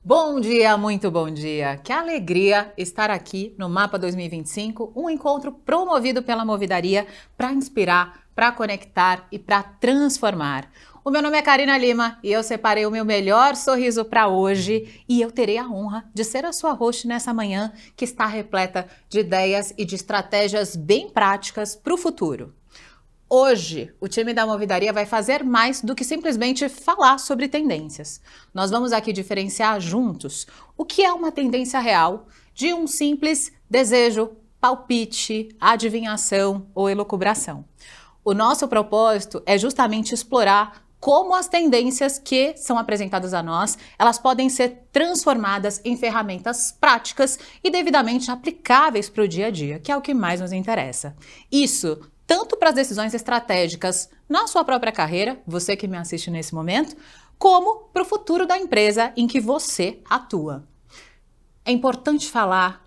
Bom dia, muito bom dia. Que alegria estar aqui no Mapa 2025, um encontro promovido pela Movidaria para inspirar, para conectar e para transformar. O meu nome é Karina Lima e eu separei o meu melhor sorriso para hoje e eu terei a honra de ser a sua host nessa manhã que está repleta de ideias e de estratégias bem práticas para o futuro. Hoje, o time da Movidaria vai fazer mais do que simplesmente falar sobre tendências. Nós vamos aqui diferenciar juntos o que é uma tendência real de um simples desejo, palpite, adivinhação ou elucubração. O nosso propósito é justamente explorar como as tendências que são apresentadas a nós, elas podem ser transformadas em ferramentas práticas e devidamente aplicáveis para o dia a dia, que é o que mais nos interessa. Isso tanto para as decisões estratégicas na sua própria carreira, você que me assiste nesse momento, como para o futuro da empresa em que você atua. É importante falar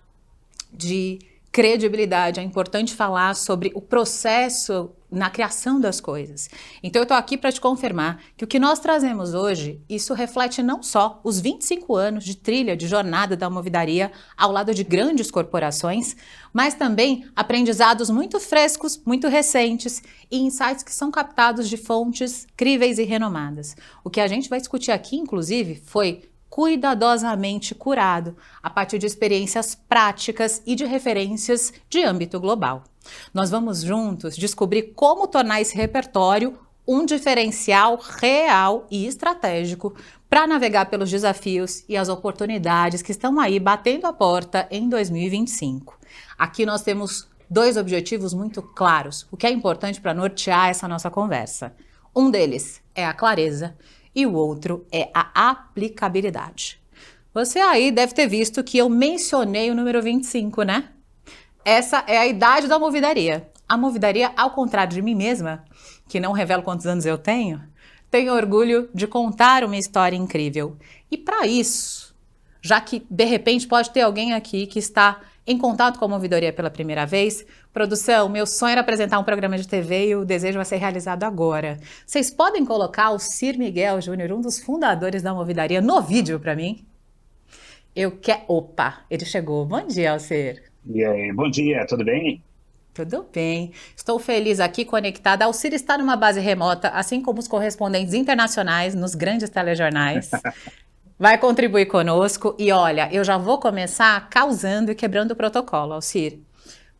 de credibilidade, é importante falar sobre o processo na criação das coisas. Então eu estou aqui para te confirmar que o que nós trazemos hoje, isso reflete não só os 25 anos de trilha, de jornada da Movidaria ao lado de grandes corporações, mas também aprendizados muito frescos, muito recentes e insights que são captados de fontes críveis e renomadas. O que a gente vai discutir aqui, inclusive, foi cuidadosamente curado a partir de experiências práticas e de referências de âmbito global. Nós vamos juntos descobrir como tornar esse repertório um diferencial real e estratégico para navegar pelos desafios e as oportunidades que estão aí batendo a porta em 2025. Aqui nós temos dois objetivos muito claros, o que é importante para nortear essa nossa conversa. Um deles é a clareza e o outro é a aplicabilidade. Você aí deve ter visto que eu mencionei o número 25, né? Essa é a idade da Movidaria. A Movidaria, ao contrário de mim mesma, que não revelo quantos anos eu tenho orgulho de contar uma história incrível. E para isso, já que de repente pode ter alguém aqui que está em contato com a Movidaria pela primeira vez, produção, meu sonho era apresentar um programa de TV e o desejo vai ser realizado agora. Vocês podem colocar o Sir Miguel Júnior, um dos fundadores da Movidaria, no vídeo para mim? Eu quero... Opa, ele chegou. Bom dia, Alcir. E aí, bom dia, tudo bem? Tudo bem. Estou feliz aqui conectada. Alcir está numa base remota, assim como os correspondentes internacionais nos grandes telejornais. Vai contribuir conosco e olha, eu já vou começar causando e quebrando o protocolo, Alcir.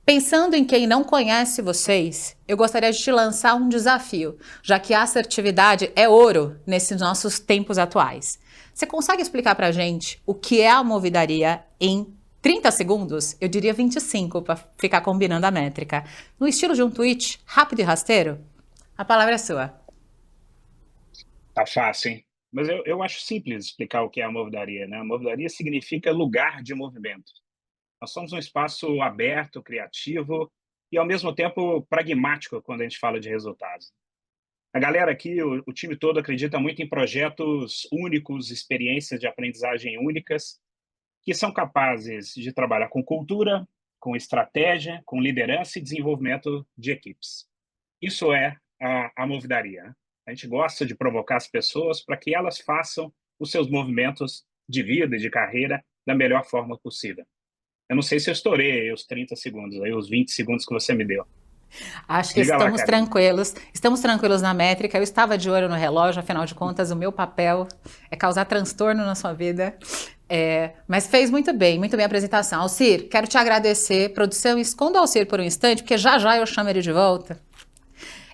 Pensando em quem não conhece vocês, eu gostaria de te lançar um desafio, já que a assertividade é ouro nesses nossos tempos atuais. Você consegue explicar pra gente o que é a Movidaria em 30 segundos? Eu diria 25 para ficar combinando a métrica. No estilo de um tweet rápido e rasteiro? A palavra é sua. Tá fácil, hein? Mas eu acho simples explicar o que é a movidaria, né? A movidaria significa lugar de movimento. Nós somos um espaço aberto, criativo e, ao mesmo tempo, pragmático quando a gente fala de resultados. A galera aqui, o time todo, acredita muito em projetos únicos, experiências de aprendizagem únicas, que são capazes de trabalhar com cultura, com estratégia, com liderança e desenvolvimento de equipes. Isso é a movidaria, né? A gente gosta de provocar as pessoas para que elas façam os seus movimentos de vida e de carreira da melhor forma possível. Eu não sei se eu estourei os 30 segundos, aí, os 20 segundos que você me deu. Acho que Diga lá, estamos Karina. tranquilos. Estamos tranquilos na métrica. Eu estava de olho no relógio, afinal de contas, o meu papel é causar transtorno na sua vida. Mas fez muito bem a apresentação. Alcir, quero te agradecer. Produção, esconda o Alcir por um instante, porque já já eu chamo ele de volta.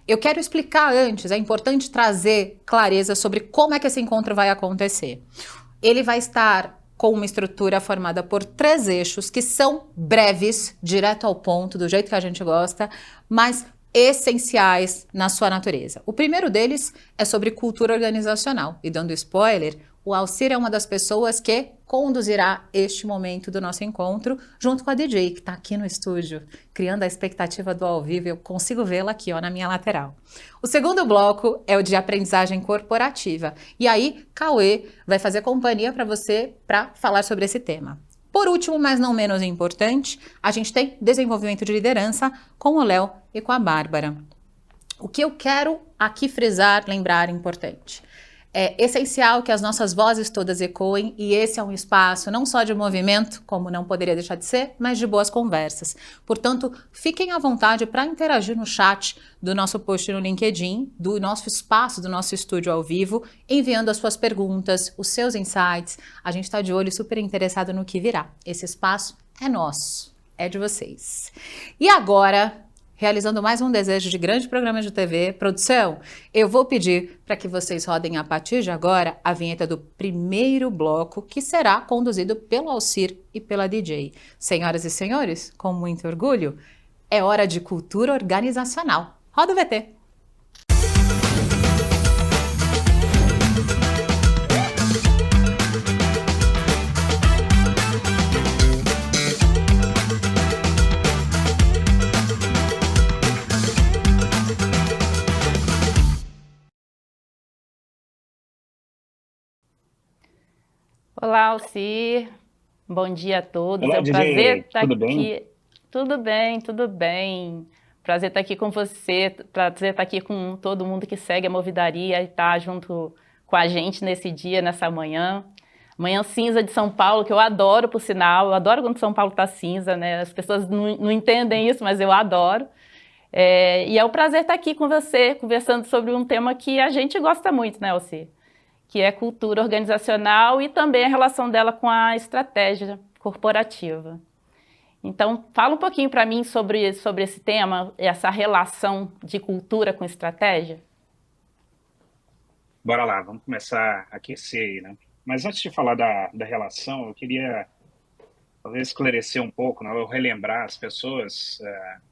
Eu quero explicar antes, é importante trazer clareza sobre como é que esse encontro vai acontecer. Ele vai estar com uma estrutura formada por 3 eixos que são breves, direto ao ponto, do jeito que a gente gosta, mas essenciais na sua natureza. O primeiro deles é sobre cultura organizacional. E dando spoiler, o Alcir é uma das pessoas que conduzirá este momento do nosso encontro, junto com a DJ, que está aqui no estúdio, criando a expectativa do ao vivo. Eu consigo vê-la aqui, ó, na minha lateral. O segundo bloco é o de aprendizagem corporativa. E aí, Cauê vai fazer companhia para você para falar sobre esse tema. Por último, mas não menos importante, a gente tem desenvolvimento de liderança com o Léo e com a Bárbara. O que eu quero aqui frisar, lembrar importante, É essencial que as nossas vozes todas ecoem e esse é um espaço não só de movimento, como não poderia deixar de ser, mas de boas conversas. Portanto, fiquem à vontade para interagir no chat do nosso post no LinkedIn, do nosso espaço, do nosso estúdio ao vivo, enviando as suas perguntas, os seus insights. A gente está de olho super interessado no que virá. Esse espaço é nosso, é de vocês. E agora, realizando mais um desejo de grande programa de TV. Produção, eu vou pedir para que vocês rodem a partir de agora a vinheta do primeiro bloco, que será conduzido pelo Alcir e pela DJ. Senhoras e senhores, com muito orgulho, é hora de cultura organizacional. Roda o VT! Olá, Alcir. Bom dia a todos. Olá, É um prazer DJ, estar tudo bem? aqui. Tudo bem, tudo bem. Prazer estar aqui com você, prazer estar aqui com todo mundo que segue a Movidaria e está junto com a gente nesse dia, nessa manhã. Manhã cinza de São Paulo, que eu adoro, por sinal. Eu adoro quando São Paulo está cinza, né? As pessoas não entendem isso, mas eu adoro. E é um prazer estar aqui com você, conversando sobre um tema que a gente gosta muito, né, Alcir? Que é cultura organizacional e também a relação dela com a estratégia corporativa. Então, fala um pouquinho para mim sobre esse tema, essa relação de cultura com estratégia. Bora lá, vamos começar a aquecer aí, né? Mas antes de falar da relação, eu queria talvez esclarecer um pouco, né, ou relembrar as pessoas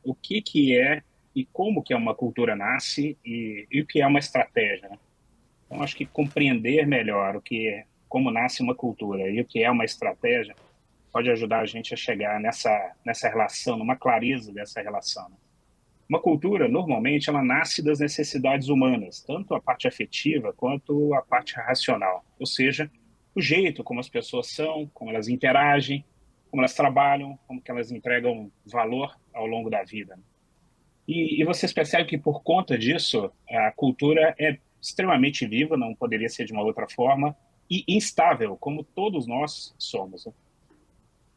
o que é e como que uma cultura nasce e o que é uma estratégia, né? Então, acho que compreender melhor como nasce uma cultura e o que é uma estratégia pode ajudar a gente a chegar nessa relação, numa clareza dessa relação, né? Uma cultura, normalmente, ela nasce das necessidades humanas, tanto a parte afetiva quanto a parte racional. Ou seja, o jeito como as pessoas são, como elas interagem, como elas trabalham, como que elas entregam valor ao longo da vida. E vocês percebem que, por conta disso, a cultura é extremamente viva, não poderia ser de uma outra forma, e instável, como todos nós somos, né?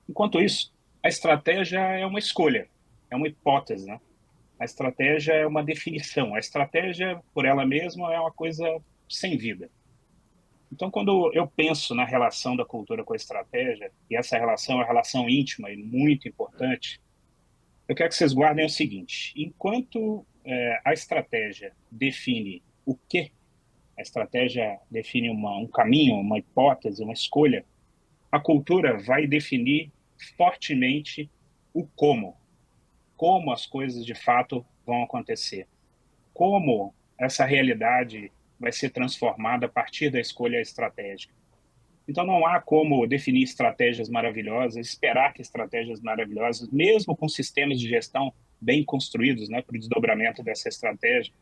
Enquanto isso, a estratégia é uma escolha, é uma hipótese, né? A estratégia é uma definição. A estratégia, por ela mesma, é uma coisa sem vida. Então, quando eu penso na relação da cultura com a estratégia, e essa relação é uma relação íntima e muito importante, eu quero que vocês guardem o seguinte: enquanto a estratégia define o quê, a estratégia define um caminho, uma hipótese, uma escolha, a cultura vai definir fortemente o como as coisas de fato vão acontecer, como essa realidade vai ser transformada a partir da escolha estratégica. Então, não há como definir estratégias maravilhosas, esperar que estratégias maravilhosas, mesmo com sistemas de gestão bem construídos, né, para o desdobramento dessa estratégia,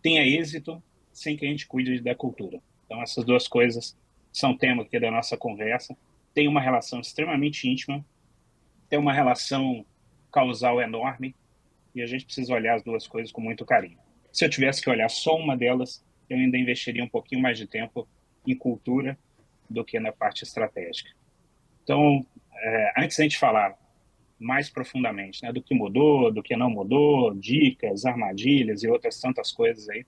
tenha êxito sem que a gente cuide da cultura. Então, essas duas coisas são tema aqui da nossa conversa. Tem uma relação extremamente íntima, tem uma relação causal enorme, e a gente precisa olhar as duas coisas com muito carinho. Se eu tivesse que olhar só uma delas, eu ainda investiria um pouquinho mais de tempo em cultura do que na parte estratégica. Então, antes da gente falar mais profundamente, né, do que mudou, do que não mudou, dicas, armadilhas e outras tantas coisas aí,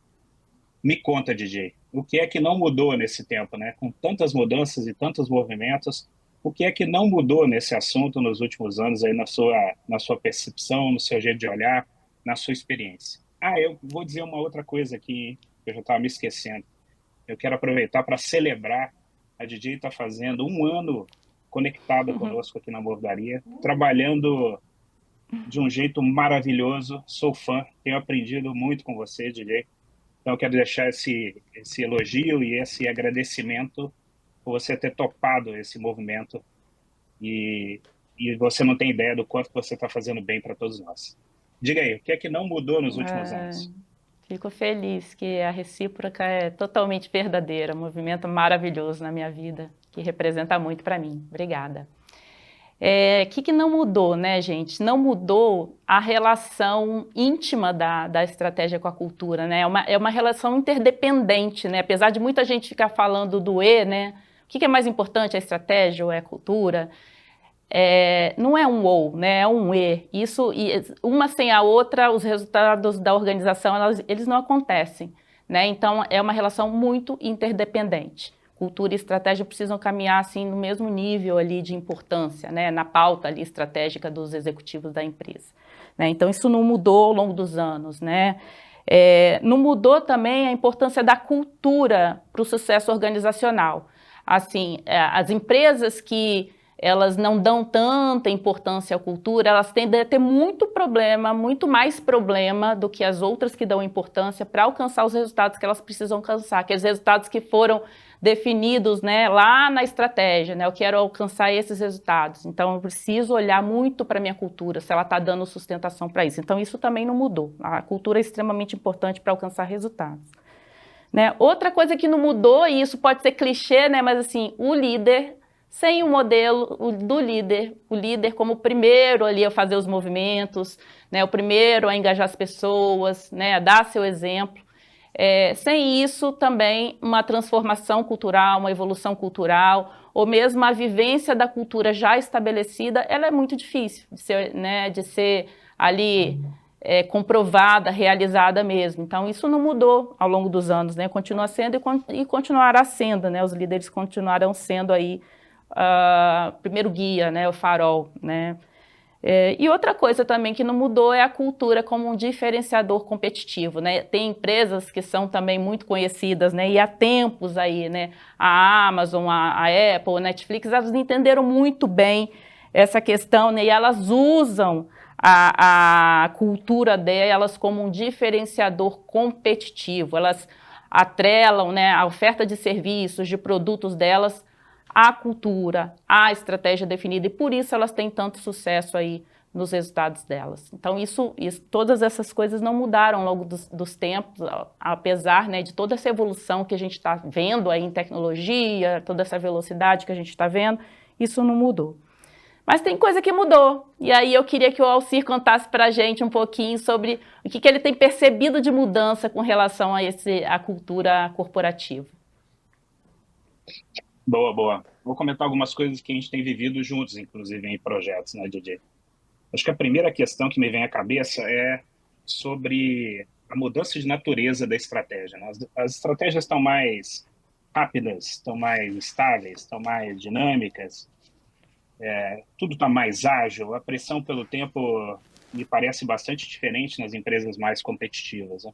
me conta, DJ, o que é que não mudou nesse tempo, né? Com tantas mudanças e tantos movimentos, o que é que não mudou nesse assunto nos últimos anos aí na sua percepção, no seu jeito de olhar, na sua experiência? Ah, eu vou dizer uma outra coisa aqui, que eu já estava me esquecendo. Eu quero aproveitar para celebrar. A DJ está fazendo um ano conectada conosco aqui na Movidaria, trabalhando de um jeito maravilhoso. Sou fã, tenho aprendido muito com você, DJ. Então, eu quero deixar esse elogio e esse agradecimento por você ter topado esse movimento e você não tem ideia do quanto você está fazendo bem para todos nós. Diga aí, o que é que não mudou nos últimos anos? Fico feliz que a recíproca é totalmente verdadeira, um movimento maravilhoso na minha vida, que representa muito para mim. Obrigada. Que não mudou, né, gente? Não mudou a relação íntima da estratégia com a cultura, né? É uma relação interdependente, né? Apesar de muita gente ficar falando do E, né? O que é mais importante, a estratégia ou é a cultura? Não é um ou, né? É um e. Isso, uma sem a outra, os resultados da organização, eles não acontecem, né? Então, é uma relação muito interdependente. Cultura e estratégia precisam caminhar assim no mesmo nível ali de importância, né? Na pauta ali estratégica dos executivos da empresa, né? Então, isso não mudou ao longo dos anos, né? Não mudou também a importância da cultura para o sucesso organizacional. Assim, as empresas que elas não dão tanta importância à cultura, elas tendem a ter muito problema, muito mais problema do que as outras que dão importância para alcançar os resultados que elas precisam alcançar, aqueles resultados que foram definidos, né, lá na estratégia, né, eu quero alcançar esses resultados, então eu preciso olhar muito para a minha cultura, se ela está dando sustentação para isso. Então isso também não mudou, a cultura é extremamente importante para alcançar resultados. Né? Outra coisa que não mudou, e isso pode ser clichê, né, mas assim, o líder, sem o modelo do líder, o líder como o primeiro ali a fazer os movimentos, né, o primeiro a engajar as pessoas, né, a dar seu exemplo. Sem isso, também uma transformação cultural, uma evolução cultural, ou mesmo a vivência da cultura já estabelecida, ela é muito difícil de ser ali comprovada, realizada mesmo. Então, isso não mudou ao longo dos anos, né? Continua sendo e continuará sendo, né? Os líderes continuarão sendo aí primeiro guia, né? O farol, né? E outra coisa também que não mudou é a cultura como um diferenciador competitivo, né? Tem empresas que são também muito conhecidas, né? E há tempos aí, né? A Amazon, a Apple, a Netflix, elas entenderam muito bem essa questão, né? E elas usam a cultura delas como um diferenciador competitivo. Elas atrelam, né, a oferta de serviços, de produtos delas a cultura, a estratégia definida, e por isso elas têm tanto sucesso aí nos resultados delas. Então, todas essas coisas não mudaram ao longo dos tempos, apesar, né, de toda essa evolução que a gente está vendo aí em tecnologia, toda essa velocidade que a gente está vendo, isso não mudou. Mas tem coisa que mudou, e aí eu queria que o Alcir contasse para a gente um pouquinho sobre o que ele tem percebido de mudança com relação à cultura corporativa. Boa, boa. Vou comentar algumas coisas que a gente tem vivido juntos, inclusive, em projetos, né, DJ? Acho que a primeira questão que me vem à cabeça é sobre a mudança de natureza da estratégia, né? As estratégias estão mais rápidas, estão mais estáveis, estão mais dinâmicas, tudo está mais ágil, a pressão pelo tempo me parece bastante diferente nas empresas mais competitivas, né?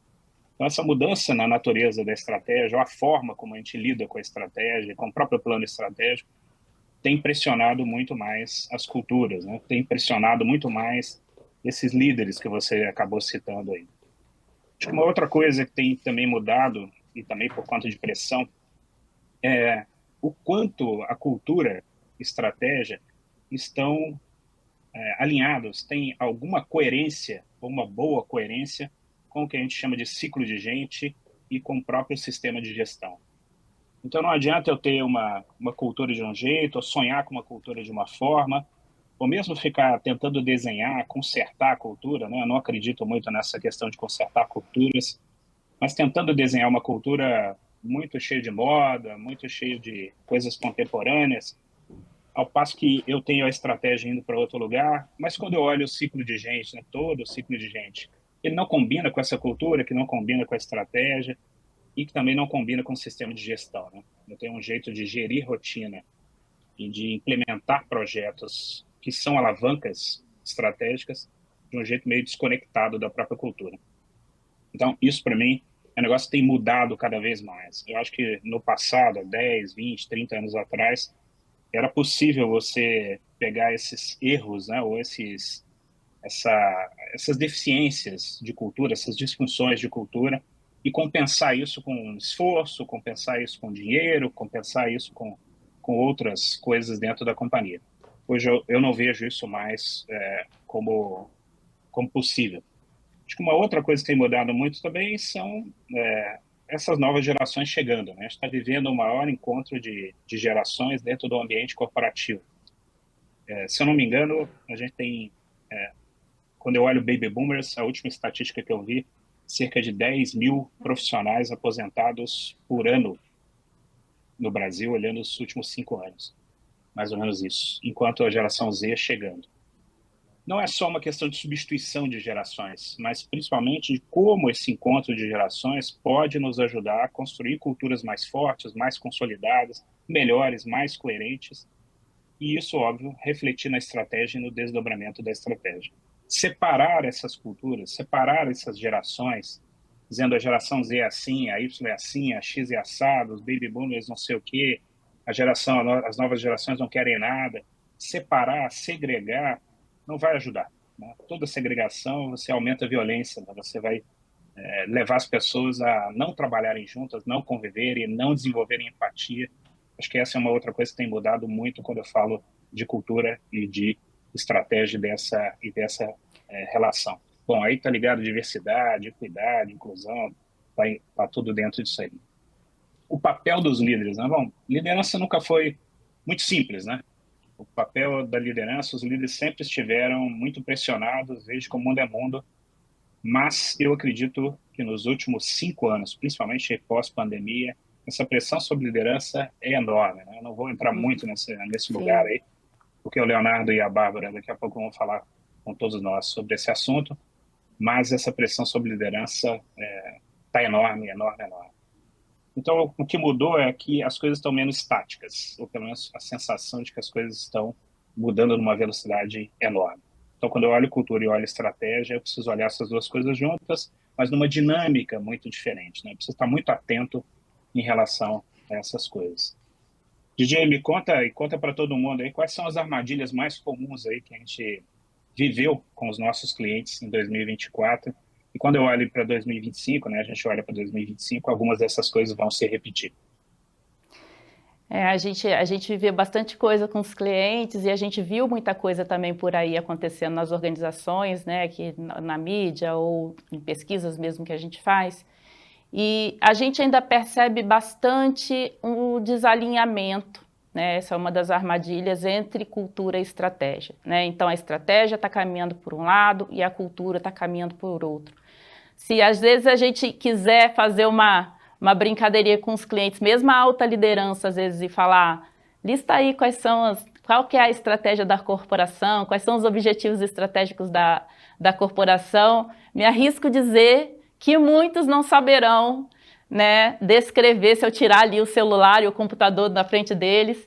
Então, essa mudança na natureza da estratégia, ou a forma como a gente lida com a estratégia, com o próprio plano estratégico, tem impressionado muito mais as culturas, né? Tem impressionado muito mais esses líderes que você acabou citando aí. Acho que uma outra coisa que tem também mudado, e também por conta de pressão, é o quanto a cultura e estratégia estão alinhados, têm alguma coerência, ou uma boa coerência, com o que a gente chama de ciclo de gente e com o próprio sistema de gestão. Então, não adianta eu ter uma cultura de um jeito, ou sonhar com uma cultura de uma forma, ou mesmo ficar tentando desenhar, consertar a cultura, né? Eu não acredito muito nessa questão de consertar culturas, mas tentando desenhar uma cultura muito cheia de moda, muito cheia de coisas contemporâneas, ao passo que eu tenho a estratégia indo para outro lugar, mas quando eu olho o ciclo de gente, né, todo o ciclo de gente, ele não combina com essa cultura, que não combina com a estratégia e que também não combina com o sistema de gestão, né? Eu tenho um jeito de gerir rotina e de implementar projetos que são alavancas estratégicas de um jeito meio desconectado da própria cultura. Então, isso para mim é um negócio que tem mudado cada vez mais. Eu acho que no passado, 10, 20, 30 anos atrás, era possível você pegar esses erros, né, ou essas deficiências de cultura, essas disfunções de cultura, e compensar isso com esforço, compensar isso com dinheiro, compensar isso com outras coisas dentro da companhia. Hoje eu não vejo isso mais como possível. Acho que uma outra coisa que tem mudado muito também são essas novas gerações chegando, né? A gente está vivendo o maior encontro de gerações dentro do ambiente corporativo. Se eu não me engano, a gente tem, quando eu olho Baby Boomers, a última estatística que eu vi, cerca de 10 mil profissionais aposentados por ano no Brasil, olhando os últimos 5 anos. Mais ou menos isso, enquanto a geração Z chegando. Não é só uma questão de substituição de gerações, mas principalmente de como esse encontro de gerações pode nos ajudar a construir culturas mais fortes, mais consolidadas, melhores, mais coerentes, e isso, óbvio, refletir na estratégia e no desdobramento da estratégia. Separar essas culturas, separar essas gerações, dizendo a geração Z é assim, a Y é assim, a X é assado, os baby boomers não sei o quê, as novas gerações não querem nada. Separar, segregar, não vai ajudar, né? Toda segregação, você aumenta a violência, né? Você vai levar as pessoas a não trabalharem juntas, não conviverem, não desenvolverem empatia. Acho que essa é uma outra coisa que tem mudado muito quando eu falo de cultura e de estratégia dessa relação. Bom, aí está ligado diversidade, equidade, inclusão, tá tudo dentro disso aí. O papel dos líderes, né? Bom, liderança nunca foi muito simples, né? O papel da liderança, os líderes sempre estiveram muito pressionados, desde que o mundo é mundo, mas eu acredito que nos últimos 5 anos, principalmente pós-pandemia, essa pressão sobre liderança é enorme, né? Eu não vou entrar muito nesse lugar aí, porque o Leonardo e a Bárbara daqui a pouco vão falar com todos nós sobre esse assunto, mas essa pressão sobre liderança está enorme, enorme, enorme. Então, o que mudou é que as coisas estão menos estáticas, ou pelo menos a sensação de que as coisas estão mudando numa velocidade enorme. Então, quando eu olho cultura e olho estratégia, eu preciso olhar essas duas coisas juntas, mas numa dinâmica muito diferente, né? Eu preciso estar muito atento em relação a essas coisas. DJ, me conta e conta para todo mundo aí quais são as armadilhas mais comuns aí que a gente viveu com os nossos clientes em 2024. E quando eu olho para 2025, né, a gente olha para 2025, algumas dessas coisas vão se repetir. A gente viveu bastante coisa com os clientes e a gente viu muita coisa também por aí acontecendo nas organizações, né, aqui na mídia ou em pesquisas mesmo que a gente faz. E a gente ainda percebe bastante o desalinhamento, né? Essa é uma das armadilhas entre cultura e estratégia, né? Então a estratégia está caminhando por um lado e a cultura está caminhando por outro. Se às vezes a gente quiser fazer uma brincadeirinha com os clientes, mesmo a alta liderança às vezes, e falar, lista aí qual que é a estratégia da corporação, quais são os objetivos estratégicos da corporação, me arrisco dizer que muitos não saberão, né, descrever, se eu tirar ali o celular e o computador da frente deles,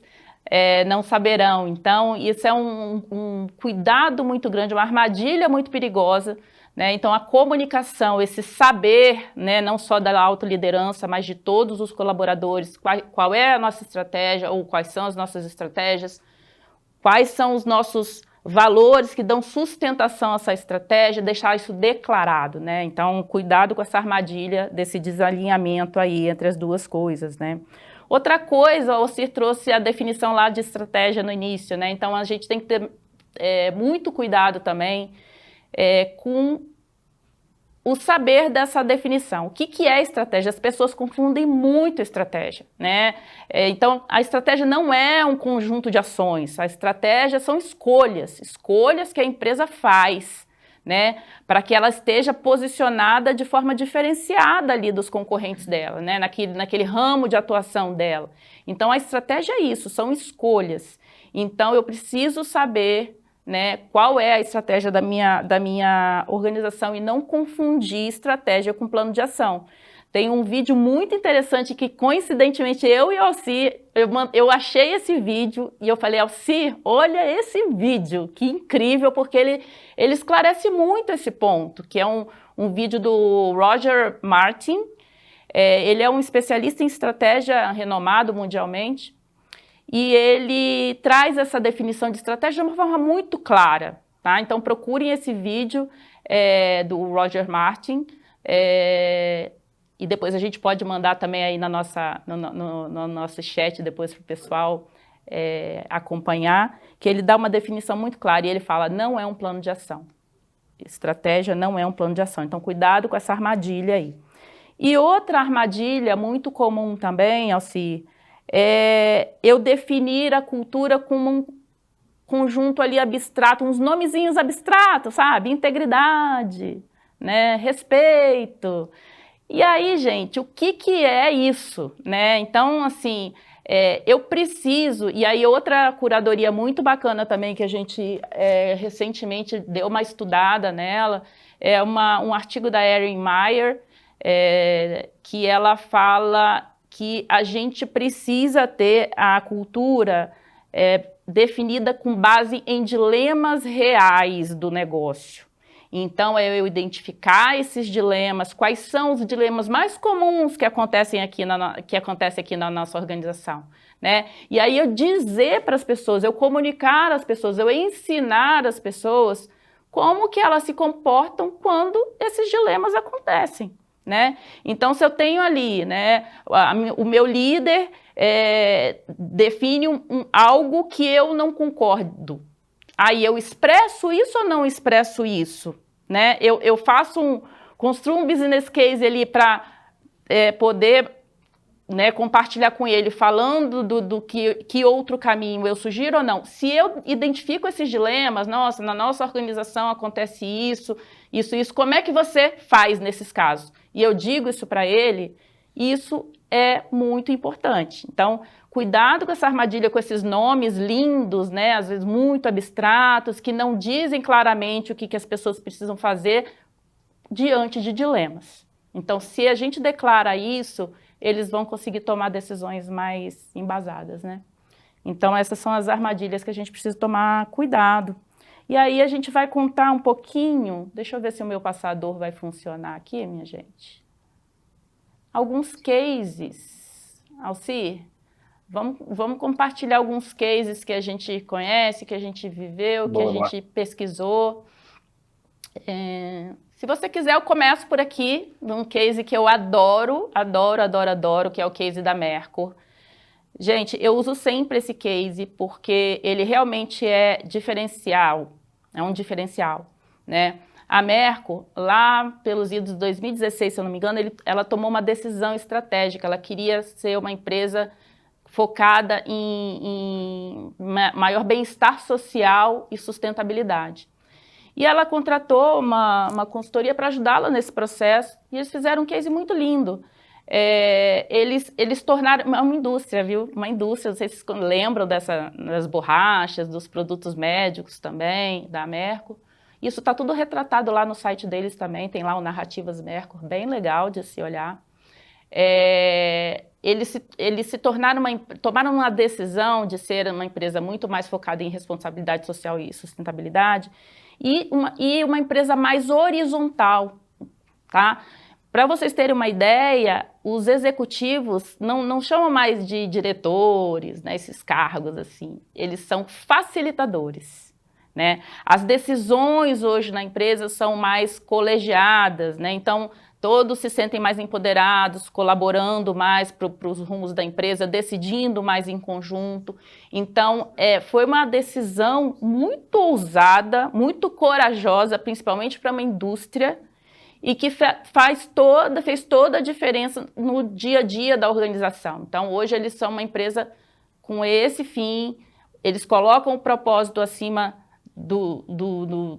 não saberão. Então, isso é um cuidado muito grande, uma armadilha muito perigosa, né? Então, a comunicação, esse saber, né, não só da autoliderança, mas de todos os colaboradores, qual é a nossa estratégia, ou quais são as nossas estratégias, quais são os nossos valores que dão sustentação a essa estratégia, deixar isso declarado, né? Então, cuidado com essa armadilha desse desalinhamento aí entre as duas coisas, né? Outra coisa, o Cir trouxe a definição lá de estratégia no início, né? Então, a gente tem que ter muito cuidado também com o saber dessa definição. O que é estratégia? As pessoas confundem muito estratégia, né? Então, a estratégia não é um conjunto de ações, a estratégia são escolhas que a empresa faz, né? Para que ela esteja posicionada de forma diferenciada ali dos concorrentes dela, né? Naquele ramo de atuação dela. Então, a estratégia é isso, são escolhas. Então, eu preciso saber, né, qual é a estratégia da minha organização e não confundir estratégia com plano de ação. Tem um vídeo muito interessante que, coincidentemente, eu e Alcir, eu achei esse vídeo e eu falei, Alcir, olha esse vídeo, que incrível, porque ele esclarece muito esse ponto, que é um vídeo do Roger Martin. Ele é um especialista em estratégia renomado mundialmente, e ele traz essa definição de estratégia de uma forma muito clara, tá? Então, procurem esse vídeo do Roger Martin, e depois a gente pode mandar também aí no nosso chat depois para o pessoal acompanhar, que ele dá uma definição muito clara, e ele fala, não é um plano de ação. Estratégia não é um plano de ação, então cuidado com essa armadilha aí. E outra armadilha muito comum também, Alcir, eu definir a cultura como conjunto ali abstrato, uns nomezinhos abstratos, sabe? Integridade, né? Respeito. E aí, gente, o que que é isso, né? Então, assim, eu preciso, e aí outra curadoria muito bacana também, que a gente recentemente deu uma estudada nela, é um artigo da Erin Meyer, que ela fala que a gente precisa ter a cultura definida com base em dilemas reais do negócio. Então, é eu identificar esses dilemas, quais são os dilemas mais comuns que acontecem aqui na nossa organização, né? E aí eu dizer para as pessoas, eu comunicar às pessoas, eu ensinar as pessoas como que elas se comportam quando esses dilemas acontecem, né? Então, se eu tenho ali, né, o meu líder define algo que eu não concordo, aí eu expresso isso ou não expresso isso? Né? Eu construo um business case ali para poder, né, compartilhar com ele, falando do que outro caminho eu sugiro ou não. Se eu identifico esses dilemas, nossa, na nossa organização acontece isso, como é que você faz nesses casos? E eu digo isso para ele, isso é muito importante. Então, cuidado com essa armadilha, com esses nomes lindos, né, às vezes muito abstratos, que não dizem claramente o que as pessoas precisam fazer diante de dilemas. Então, se a gente declara isso, eles vão conseguir tomar decisões mais embasadas, né? Então, essas são as armadilhas que a gente precisa tomar cuidado. E aí a gente vai contar um pouquinho, deixa eu ver se o meu passador vai funcionar aqui, minha gente. Alguns cases, Alcir, vamos compartilhar alguns cases que a gente conhece, que a gente viveu, que a gente pesquisou. Se você quiser, eu começo por aqui, num case que eu adoro, que é o case da Mercor. Gente, eu uso sempre esse case porque ele realmente é diferencial, é um diferencial, né? A Mercor, lá pelos idos de 2016, se eu não me engano, ela tomou uma decisão estratégica, ela queria ser uma empresa focada em maior bem-estar social e sustentabilidade. E ela contratou uma consultoria para ajudá-la nesse processo, e eles fizeram um case muito lindo. Eles tornaram uma indústria, viu? Uma indústria, não sei se vocês lembram das borrachas, dos produtos médicos também, da Mercor. Isso está tudo retratado lá no site deles também, tem lá o Narrativas Mercor, bem legal de se olhar. Eles tomaram uma decisão de ser uma empresa muito mais focada em responsabilidade social e sustentabilidade, e uma empresa mais horizontal, tá? Para vocês terem uma ideia, os executivos não chamam mais de diretores, né, esses cargos assim, eles são facilitadores, né? As decisões hoje na empresa são mais colegiadas, né? Então, todos se sentem mais empoderados, colaborando mais para os rumos da empresa, decidindo mais em conjunto. Então, foi uma decisão muito ousada, muito corajosa, principalmente para uma indústria, e que fez toda a diferença no dia a dia da organização. Então, hoje eles são uma empresa com esse fim, eles colocam o propósito acima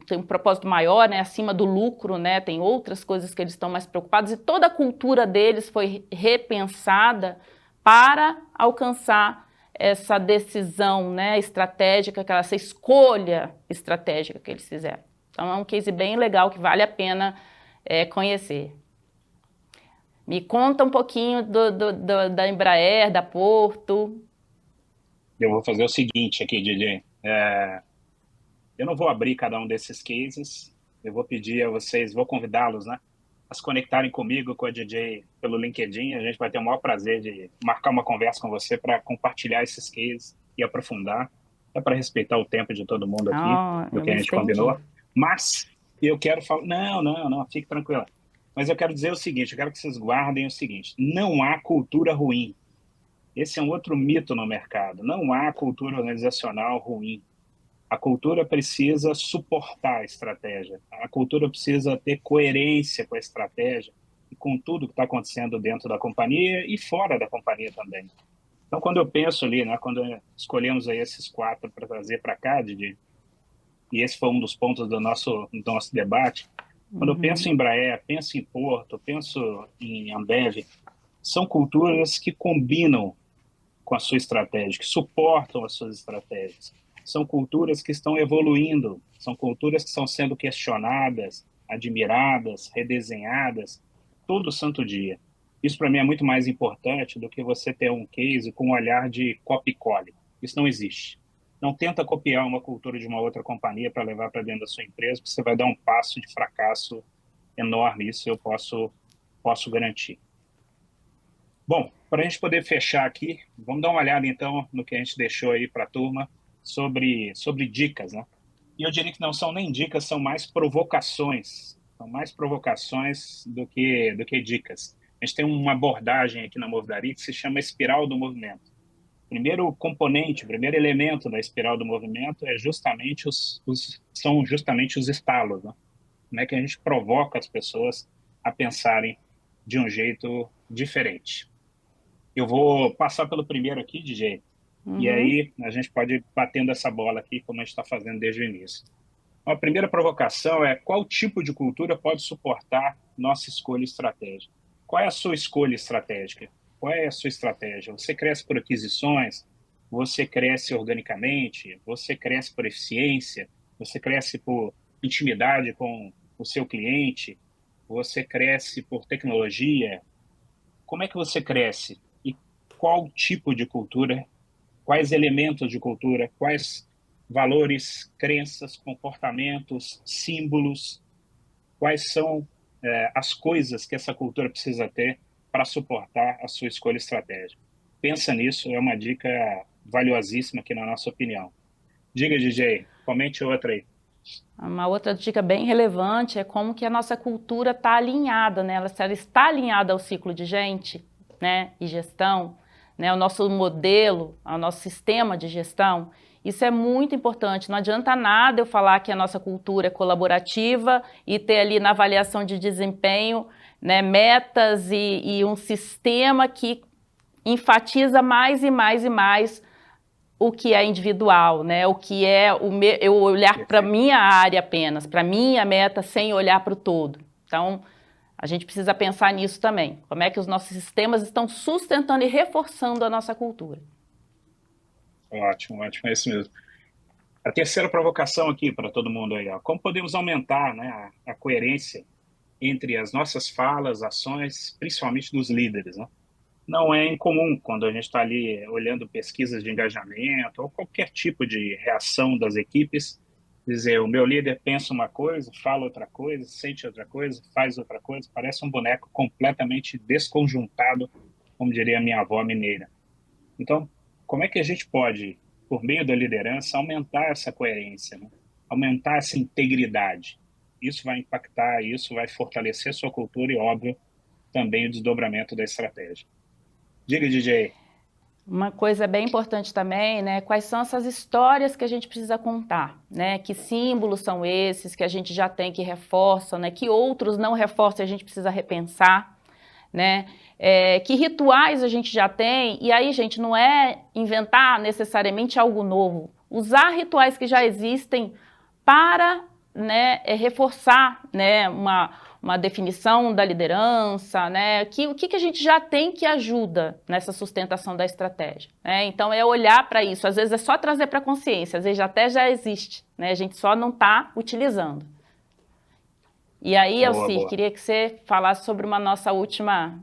tem um propósito maior, né, acima do lucro, né, tem outras coisas que eles estão mais preocupados, e toda a cultura deles foi repensada para alcançar essa decisão, né, estratégica, essa escolha estratégica que eles fizeram. Então é um case bem legal que vale a pena conhecer. Me conta um pouquinho da Embraer, da Porto. Eu vou fazer o seguinte aqui, DJ. Eu não vou abrir cada um desses cases, eu vou pedir a vocês, vou convidá-los, né, a se conectarem comigo, com a DJ, pelo LinkedIn. A gente vai ter o maior prazer de marcar uma conversa com você para compartilhar esses cases e aprofundar, para respeitar o tempo de todo mundo aqui, do que a gente combinou. Mas eu quero falar... Não, fique tranquila. Mas eu quero dizer o seguinte, eu quero que vocês guardem o seguinte: não há cultura ruim. Esse é um outro mito no mercado. Não há cultura organizacional ruim. A cultura precisa suportar a estratégia. A cultura precisa ter coerência com a estratégia e com tudo que está acontecendo dentro da companhia e fora da companhia também. Então, quando eu penso ali, né, quando escolhemos aí esses 4 para trazer para cá, Didi, e esse foi um dos pontos do nosso debate, quando eu penso em Embraer, penso em Porto, penso em Ambev, são culturas que combinam com a sua estratégia, que suportam as suas estratégias. São culturas que estão evoluindo, são culturas que estão sendo questionadas, admiradas, redesenhadas todo santo dia. Isso para mim é muito mais importante do que você ter um case com um olhar de copy e cole. Isso não existe. Não tenta copiar uma cultura de uma outra companhia para levar para dentro da sua empresa, porque você vai dar um passo de fracasso enorme. Isso eu posso garantir. Bom, para a gente poder fechar aqui, vamos dar uma olhada então no que a gente deixou aí para a turma sobre dicas, né? E eu diria que não são nem dicas, são mais provocações. São mais provocações do que dicas. A gente tem uma abordagem aqui na Movidaria que se chama espiral do movimento. O primeiro componente, o primeiro elemento da espiral do movimento são justamente os estalos, né? Como é que a gente provoca as pessoas a pensarem de um jeito diferente. Eu vou passar pelo primeiro aqui, DJ, e aí a gente pode ir batendo essa bola aqui, como a gente está fazendo desde o início. A primeira provocação é: qual tipo de cultura pode suportar nossa escolha estratégica? Qual é a sua escolha estratégica? Qual é a sua estratégia? Você cresce por aquisições? Você cresce organicamente? Você cresce por eficiência? Você cresce por intimidade com o seu cliente? Você cresce por tecnologia? Como é que você cresce? E qual tipo de cultura? Quais elementos de cultura? Quais valores, crenças, comportamentos, símbolos? Quais são as coisas que essa cultura precisa ter para suportar a sua escolha estratégica? Pensa nisso, é uma dica valiosíssima aqui na nossa opinião. Diga, DJ, comente outra aí. Uma outra dica bem relevante é como que a nossa cultura está alinhada, né? Se ela está alinhada ao ciclo de gente, né, e gestão, né, o nosso modelo, ao nosso sistema de gestão. Isso é muito importante. Não adianta nada eu falar que a nossa cultura é colaborativa e ter ali na avaliação de desempenho, né, metas e um sistema que enfatiza mais e mais e mais o que é individual, né? O que é eu olhar para minha área apenas, para minha meta, sem olhar para o todo. Então, a gente precisa pensar nisso também. Como é que os nossos sistemas estão sustentando e reforçando a nossa cultura. Ótimo, ótimo, é isso mesmo. A terceira provocação aqui para todo mundo aí, ó. Como podemos aumentar, né, a coerência entre as nossas falas, ações, principalmente dos líderes, né? Não é incomum quando a gente está ali olhando pesquisas de engajamento ou qualquer tipo de reação das equipes, dizer: o meu líder pensa uma coisa, fala outra coisa, sente outra coisa, faz outra coisa, parece um boneco completamente desconjuntado, como diria a minha avó mineira. Então, como é que a gente pode, por meio da liderança, aumentar essa coerência, né? Aumentar essa integridade? Isso vai impactar, isso vai fortalecer a sua cultura e, óbvio, também o desdobramento da estratégia. Diga, DJ. Uma coisa bem importante também, né? Quais são essas histórias que a gente precisa contar, né? Que símbolos são esses que a gente já tem que reforçam, né? Que outros não reforçam e a gente precisa repensar, né? Que rituais a gente já tem, e aí, gente, não é inventar necessariamente algo novo. Usar rituais que já existem para, né, reforçar, né, uma definição da liderança, né? O que a gente já tem que ajuda nessa sustentação da estratégia, né? Então, é olhar para isso. Às vezes é só trazer para a consciência, às vezes até já existe, né? A gente só não está utilizando. E aí, Elci, queria que você falasse sobre uma nossa última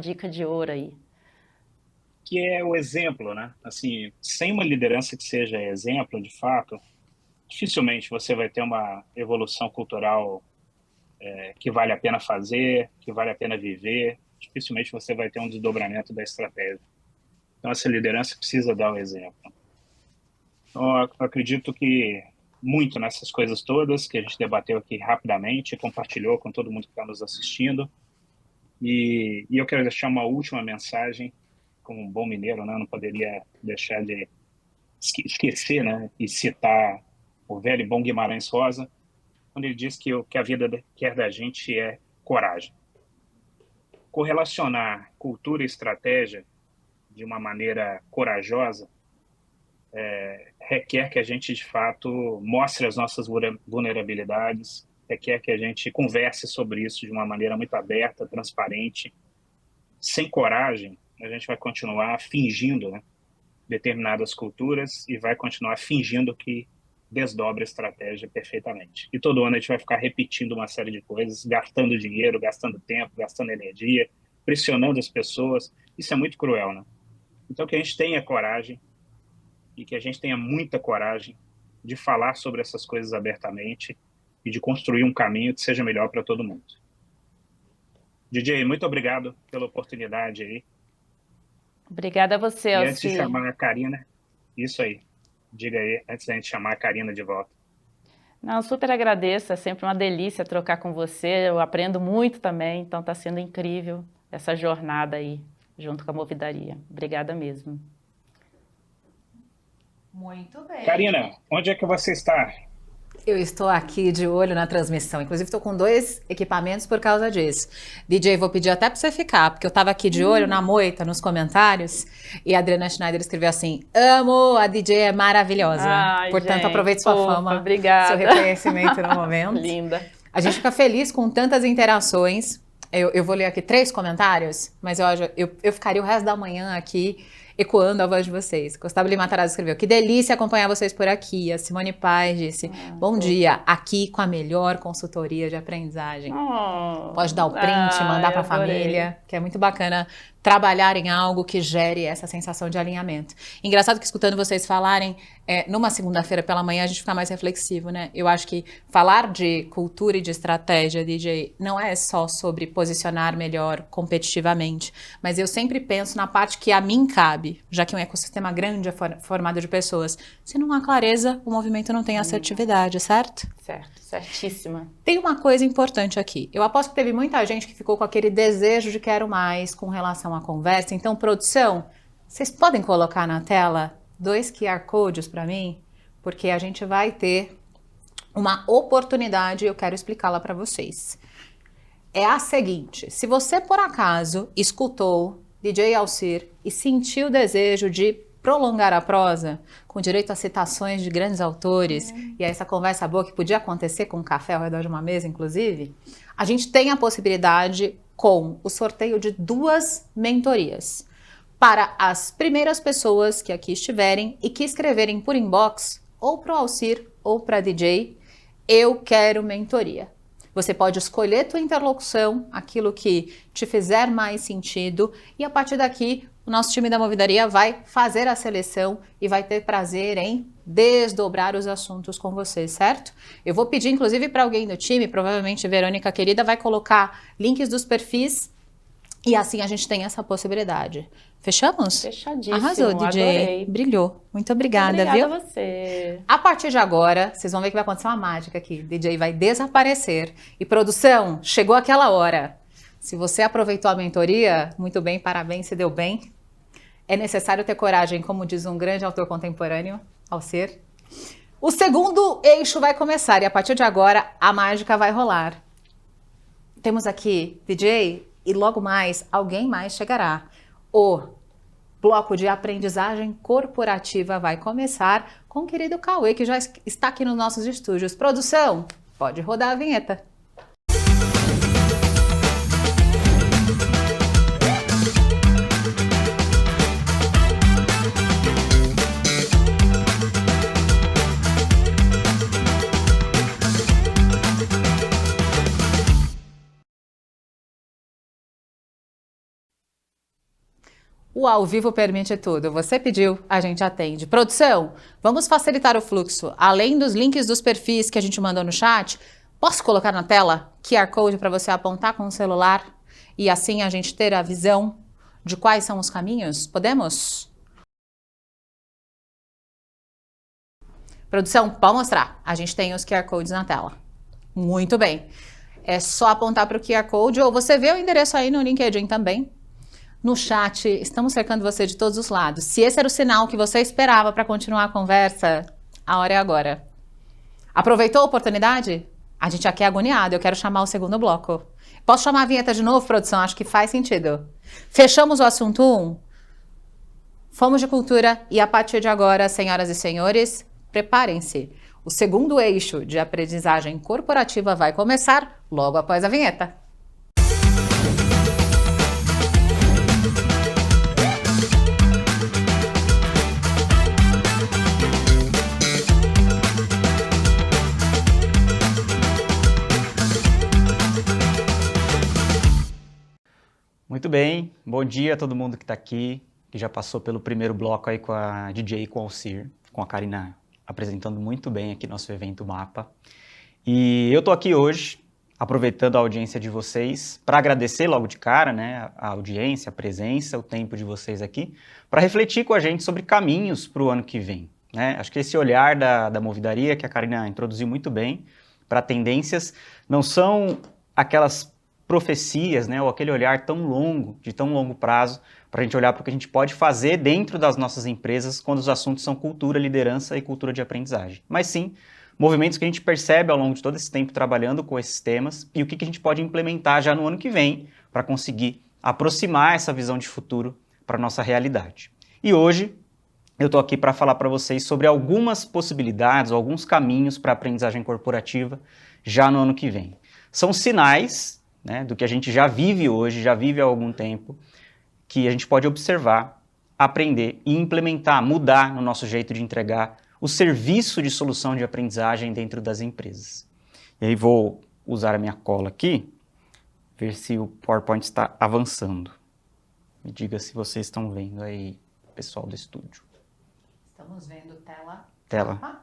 dica de ouro aí. Que é o exemplo, né? Assim, sem uma liderança que seja exemplo, de fato, dificilmente você vai ter uma evolução cultural que vale a pena fazer, que vale a pena viver. Dificilmente você vai ter um desdobramento da estratégia. Então, essa liderança precisa dar o exemplo. Então, eu acredito que muito nessas coisas todas que a gente debateu aqui rapidamente, compartilhou com todo mundo que está nos assistindo. E eu quero deixar uma última mensagem, como um bom mineiro, né? Eu não poderia deixar de esquecer, né? E citar o velho e bom Guimarães Rosa, quando ele diz que o que a vida quer da gente é coragem. Correlacionar cultura e estratégia de uma maneira corajosa, requer que a gente, de fato, mostre as nossas vulnerabilidades, requer que a gente converse sobre isso de uma maneira muito aberta, transparente. Sem coragem, a gente vai continuar fingindo, né, determinadas culturas e vai continuar fingindo que desdobra a estratégia perfeitamente. E todo ano a gente vai ficar repetindo uma série de coisas, gastando dinheiro, gastando tempo, gastando energia, pressionando as pessoas. Isso é muito cruel, né? Então, que a gente tenha coragem e que a gente tenha muita coragem de falar sobre essas coisas abertamente e de construir um caminho que seja melhor para todo mundo. DJ, muito obrigado pela oportunidade aí. Obrigada a você, E Alcir. antes de chamar a Karina, isso aí, diga aí, antes da gente chamar a Karina de volta. Não, super agradeço, é sempre uma delícia trocar com você, eu aprendo muito também, então está sendo incrível essa jornada aí, junto com a Movidaria. Obrigada mesmo. Muito bem. Karina, onde é que você está? Eu estou aqui de olho na transmissão. Inclusive, estou com 2 equipamentos por causa disso. DJ, vou pedir até para você ficar, porque eu estava aqui de olho na moita, nos comentários, e a Adriana Schneider escreveu assim: amo, a DJ é maravilhosa. Ai, portanto, gente, aproveite sua fama, obrigada. seu reconhecimento no momento. Linda. A gente fica feliz com tantas interações. Eu vou ler aqui 3 comentários, mas eu ficaria o resto da manhã aqui ecoando a voz de vocês. Gustavo Lima Tarazzo escreveu: que delícia acompanhar vocês por aqui. A Simone Paz disse: bom dia, aqui com a melhor consultoria de aprendizagem. Pode dar o print, mandar para a família, que é muito bacana trabalhar em algo que gere essa sensação de alinhamento. Engraçado que escutando vocês falarem, numa segunda-feira pela manhã a gente fica mais reflexivo, né? Eu acho que falar de cultura e de estratégia, DJ, não é só sobre posicionar melhor competitivamente, mas eu sempre penso na parte que a mim cabe, já que um ecossistema grande é formado de pessoas. Se não há clareza, o movimento não tem assertividade, certo? Certo, certíssima. Tem uma coisa importante aqui. Eu aposto que teve muita gente que ficou com aquele desejo de quero mais com relação à conversa. Então, produção, vocês podem colocar na tela 2 QR Codes para mim? Porque a gente vai ter uma oportunidade e eu quero explicá-la para vocês. É a seguinte: se você por acaso escutou DJ Alcir e sentiu o desejo de prolongar a prosa, com direito a citações de grandes autores, e a essa conversa boa que podia acontecer com um café ao redor de uma mesa, inclusive, a gente tem a possibilidade com o sorteio de 2 mentorias para as primeiras pessoas que aqui estiverem e que escreverem por inbox, ou para o Alcir ou para a DJ, eu quero mentoria. Você pode escolher tua interlocução, aquilo que te fizer mais sentido, e a partir daqui o nosso time da Movidaria vai fazer a seleção e vai ter prazer em desdobrar os assuntos com você, certo? Eu vou pedir, inclusive, para alguém do time, provavelmente Verônica querida, vai colocar links dos perfis e assim a gente tem essa possibilidade. Fechamos? Fechadíssimo. Arrasou, DJ. Adorei. Brilhou. Muito obrigada, Obrigada viu? a você. A partir de agora, vocês vão ver que vai acontecer uma mágica aqui. DJ vai desaparecer. E produção, chegou aquela hora. Se você aproveitou a mentoria, muito bem, parabéns, se deu bem. É necessário ter coragem, como diz um grande autor contemporâneo, Alcir. O segundo eixo vai começar e a partir de agora a mágica vai rolar. Temos aqui DJ e logo mais alguém mais chegará. O bloco de aprendizagem corporativa vai começar com o querido Cauê, que já está aqui nos nossos estúdios. Produção, pode rodar a vinheta. O ao vivo permite tudo. Você pediu, a gente atende. Produção, vamos facilitar o fluxo. Além dos links dos perfis que a gente mandou no chat, posso colocar na tela QR Code para você apontar com o celular e assim a gente ter a visão de quais são os caminhos? Podemos? Produção, pode mostrar. A gente tem os QR Codes na tela. Muito bem. É só apontar para o QR Code ou você vê o endereço aí no LinkedIn também. No chat, estamos cercando você de todos os lados. Se esse era o sinal que você esperava para continuar a conversa, a hora é agora. Aproveitou a oportunidade? A gente aqui é agoniado, eu quero chamar o segundo bloco. Posso chamar a vinheta de novo, produção? Acho que faz sentido. Fechamos o assunto 1? Fomos de cultura e a partir de agora, senhoras e senhores, preparem-se. O segundo eixo de aprendizagem corporativa vai começar logo após a vinheta. Muito bem, bom dia a todo mundo que está aqui, que já passou pelo primeiro bloco aí com a DJ e com o Alcir, com a Karina apresentando muito bem aqui nosso evento Mapa. E eu estou aqui hoje, aproveitando a audiência de vocês, para agradecer logo de cara, né, a audiência, a presença, o tempo de vocês aqui, para refletir com a gente sobre caminhos para o ano que vem, né? Acho que esse olhar da movidaria, que a Karina introduziu muito bem, para tendências, não são aquelas profecias, né, ou aquele olhar tão longo, de tão longo prazo, para a gente olhar para o que a gente pode fazer dentro das nossas empresas quando os assuntos são cultura, liderança e cultura de aprendizagem. Mas sim, movimentos que a gente percebe ao longo de todo esse tempo trabalhando com esses temas e o que a gente pode implementar já no ano que vem para conseguir aproximar essa visão de futuro para a nossa realidade. E hoje eu estou aqui para falar para vocês sobre algumas possibilidades, alguns caminhos para a aprendizagem corporativa já no ano que vem. São sinais, né, do que a gente já vive hoje, já vive há algum tempo, que a gente pode observar, aprender e implementar, mudar no nosso jeito de entregar o serviço de solução de aprendizagem dentro das empresas. E aí vou usar a minha cola aqui, ver se o PowerPoint está avançando. Me diga se vocês estão vendo aí, pessoal do estúdio. Estamos vendo tela. Tela. Ah,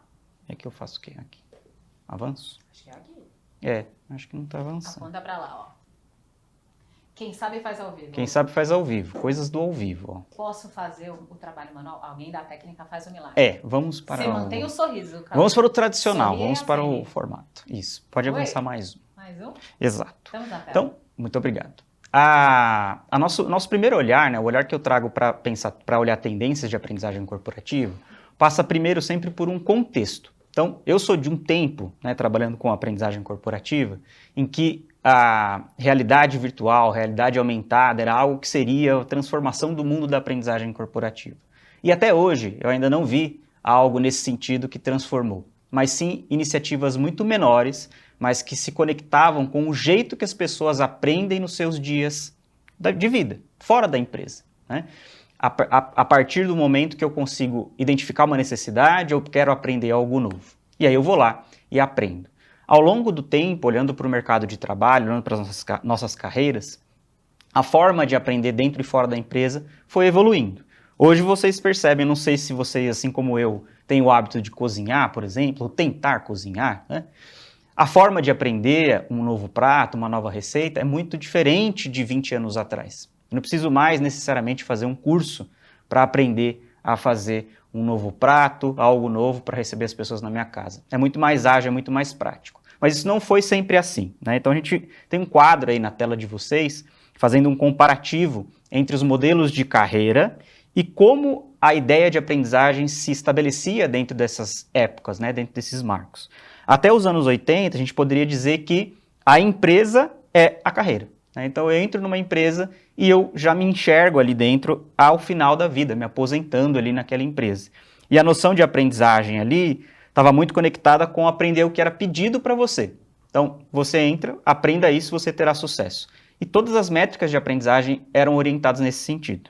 É que eu faço o quê aqui? Avanço? acho que é aqui. Acho que não está avançando. Aponta pra lá, ó. Quem sabe faz ao vivo. Quem sabe faz ao vivo, coisas do ao vivo, ó. Posso fazer o trabalho manual? Alguém da técnica faz o milagre. Vamos para Você mantém o sorriso, cara. Vamos para o tradicional, Sorrir vamos é para assim. o formato. Isso, pode avançar mais um. Mais um? Exato. Estamos na tela. Então, muito obrigado. Nosso primeiro olhar, né, o olhar que eu trago para pensar, para olhar tendências de aprendizagem corporativa, passa primeiro sempre por um contexto. Então, eu sou de um tempo, né, trabalhando com aprendizagem corporativa, em que a realidade virtual, realidade aumentada, era algo que seria a transformação do mundo da aprendizagem corporativa. E até hoje, eu ainda não vi algo nesse sentido que transformou, mas sim iniciativas muito menores, mas que se conectavam com o jeito que as pessoas aprendem nos seus dias de vida, fora da empresa, né? A partir do momento que eu consigo identificar uma necessidade, eu quero aprender algo novo. E aí eu vou lá e aprendo. Ao longo do tempo, olhando para o mercado de trabalho, olhando para as nossas carreiras, a forma de aprender dentro e fora da empresa foi evoluindo. Hoje vocês percebem, não sei se vocês, assim como eu, têm o hábito de cozinhar, por exemplo, ou tentar cozinhar, né? A forma de aprender um novo prato, uma nova receita, é muito diferente de 20 anos atrás. Eu não preciso mais necessariamente fazer um curso para aprender a fazer um novo prato, algo novo para receber as pessoas na minha casa. É muito mais ágil, é muito mais prático. Mas isso não foi sempre assim, né? Então a gente tem um quadro aí na tela de vocês, fazendo um comparativo entre os modelos de carreira e como a ideia de aprendizagem se estabelecia dentro dessas épocas, né? Dentro desses marcos. Até os anos 80, a gente poderia dizer que a empresa é a carreira, né? Então eu entro numa empresa e eu já me enxergo ali dentro ao final da vida, me aposentando ali naquela empresa. E a noção de aprendizagem ali estava muito conectada com aprender o que era pedido para você. Então, você entra, aprenda isso, você terá sucesso. E todas as métricas de aprendizagem eram orientadas nesse sentido.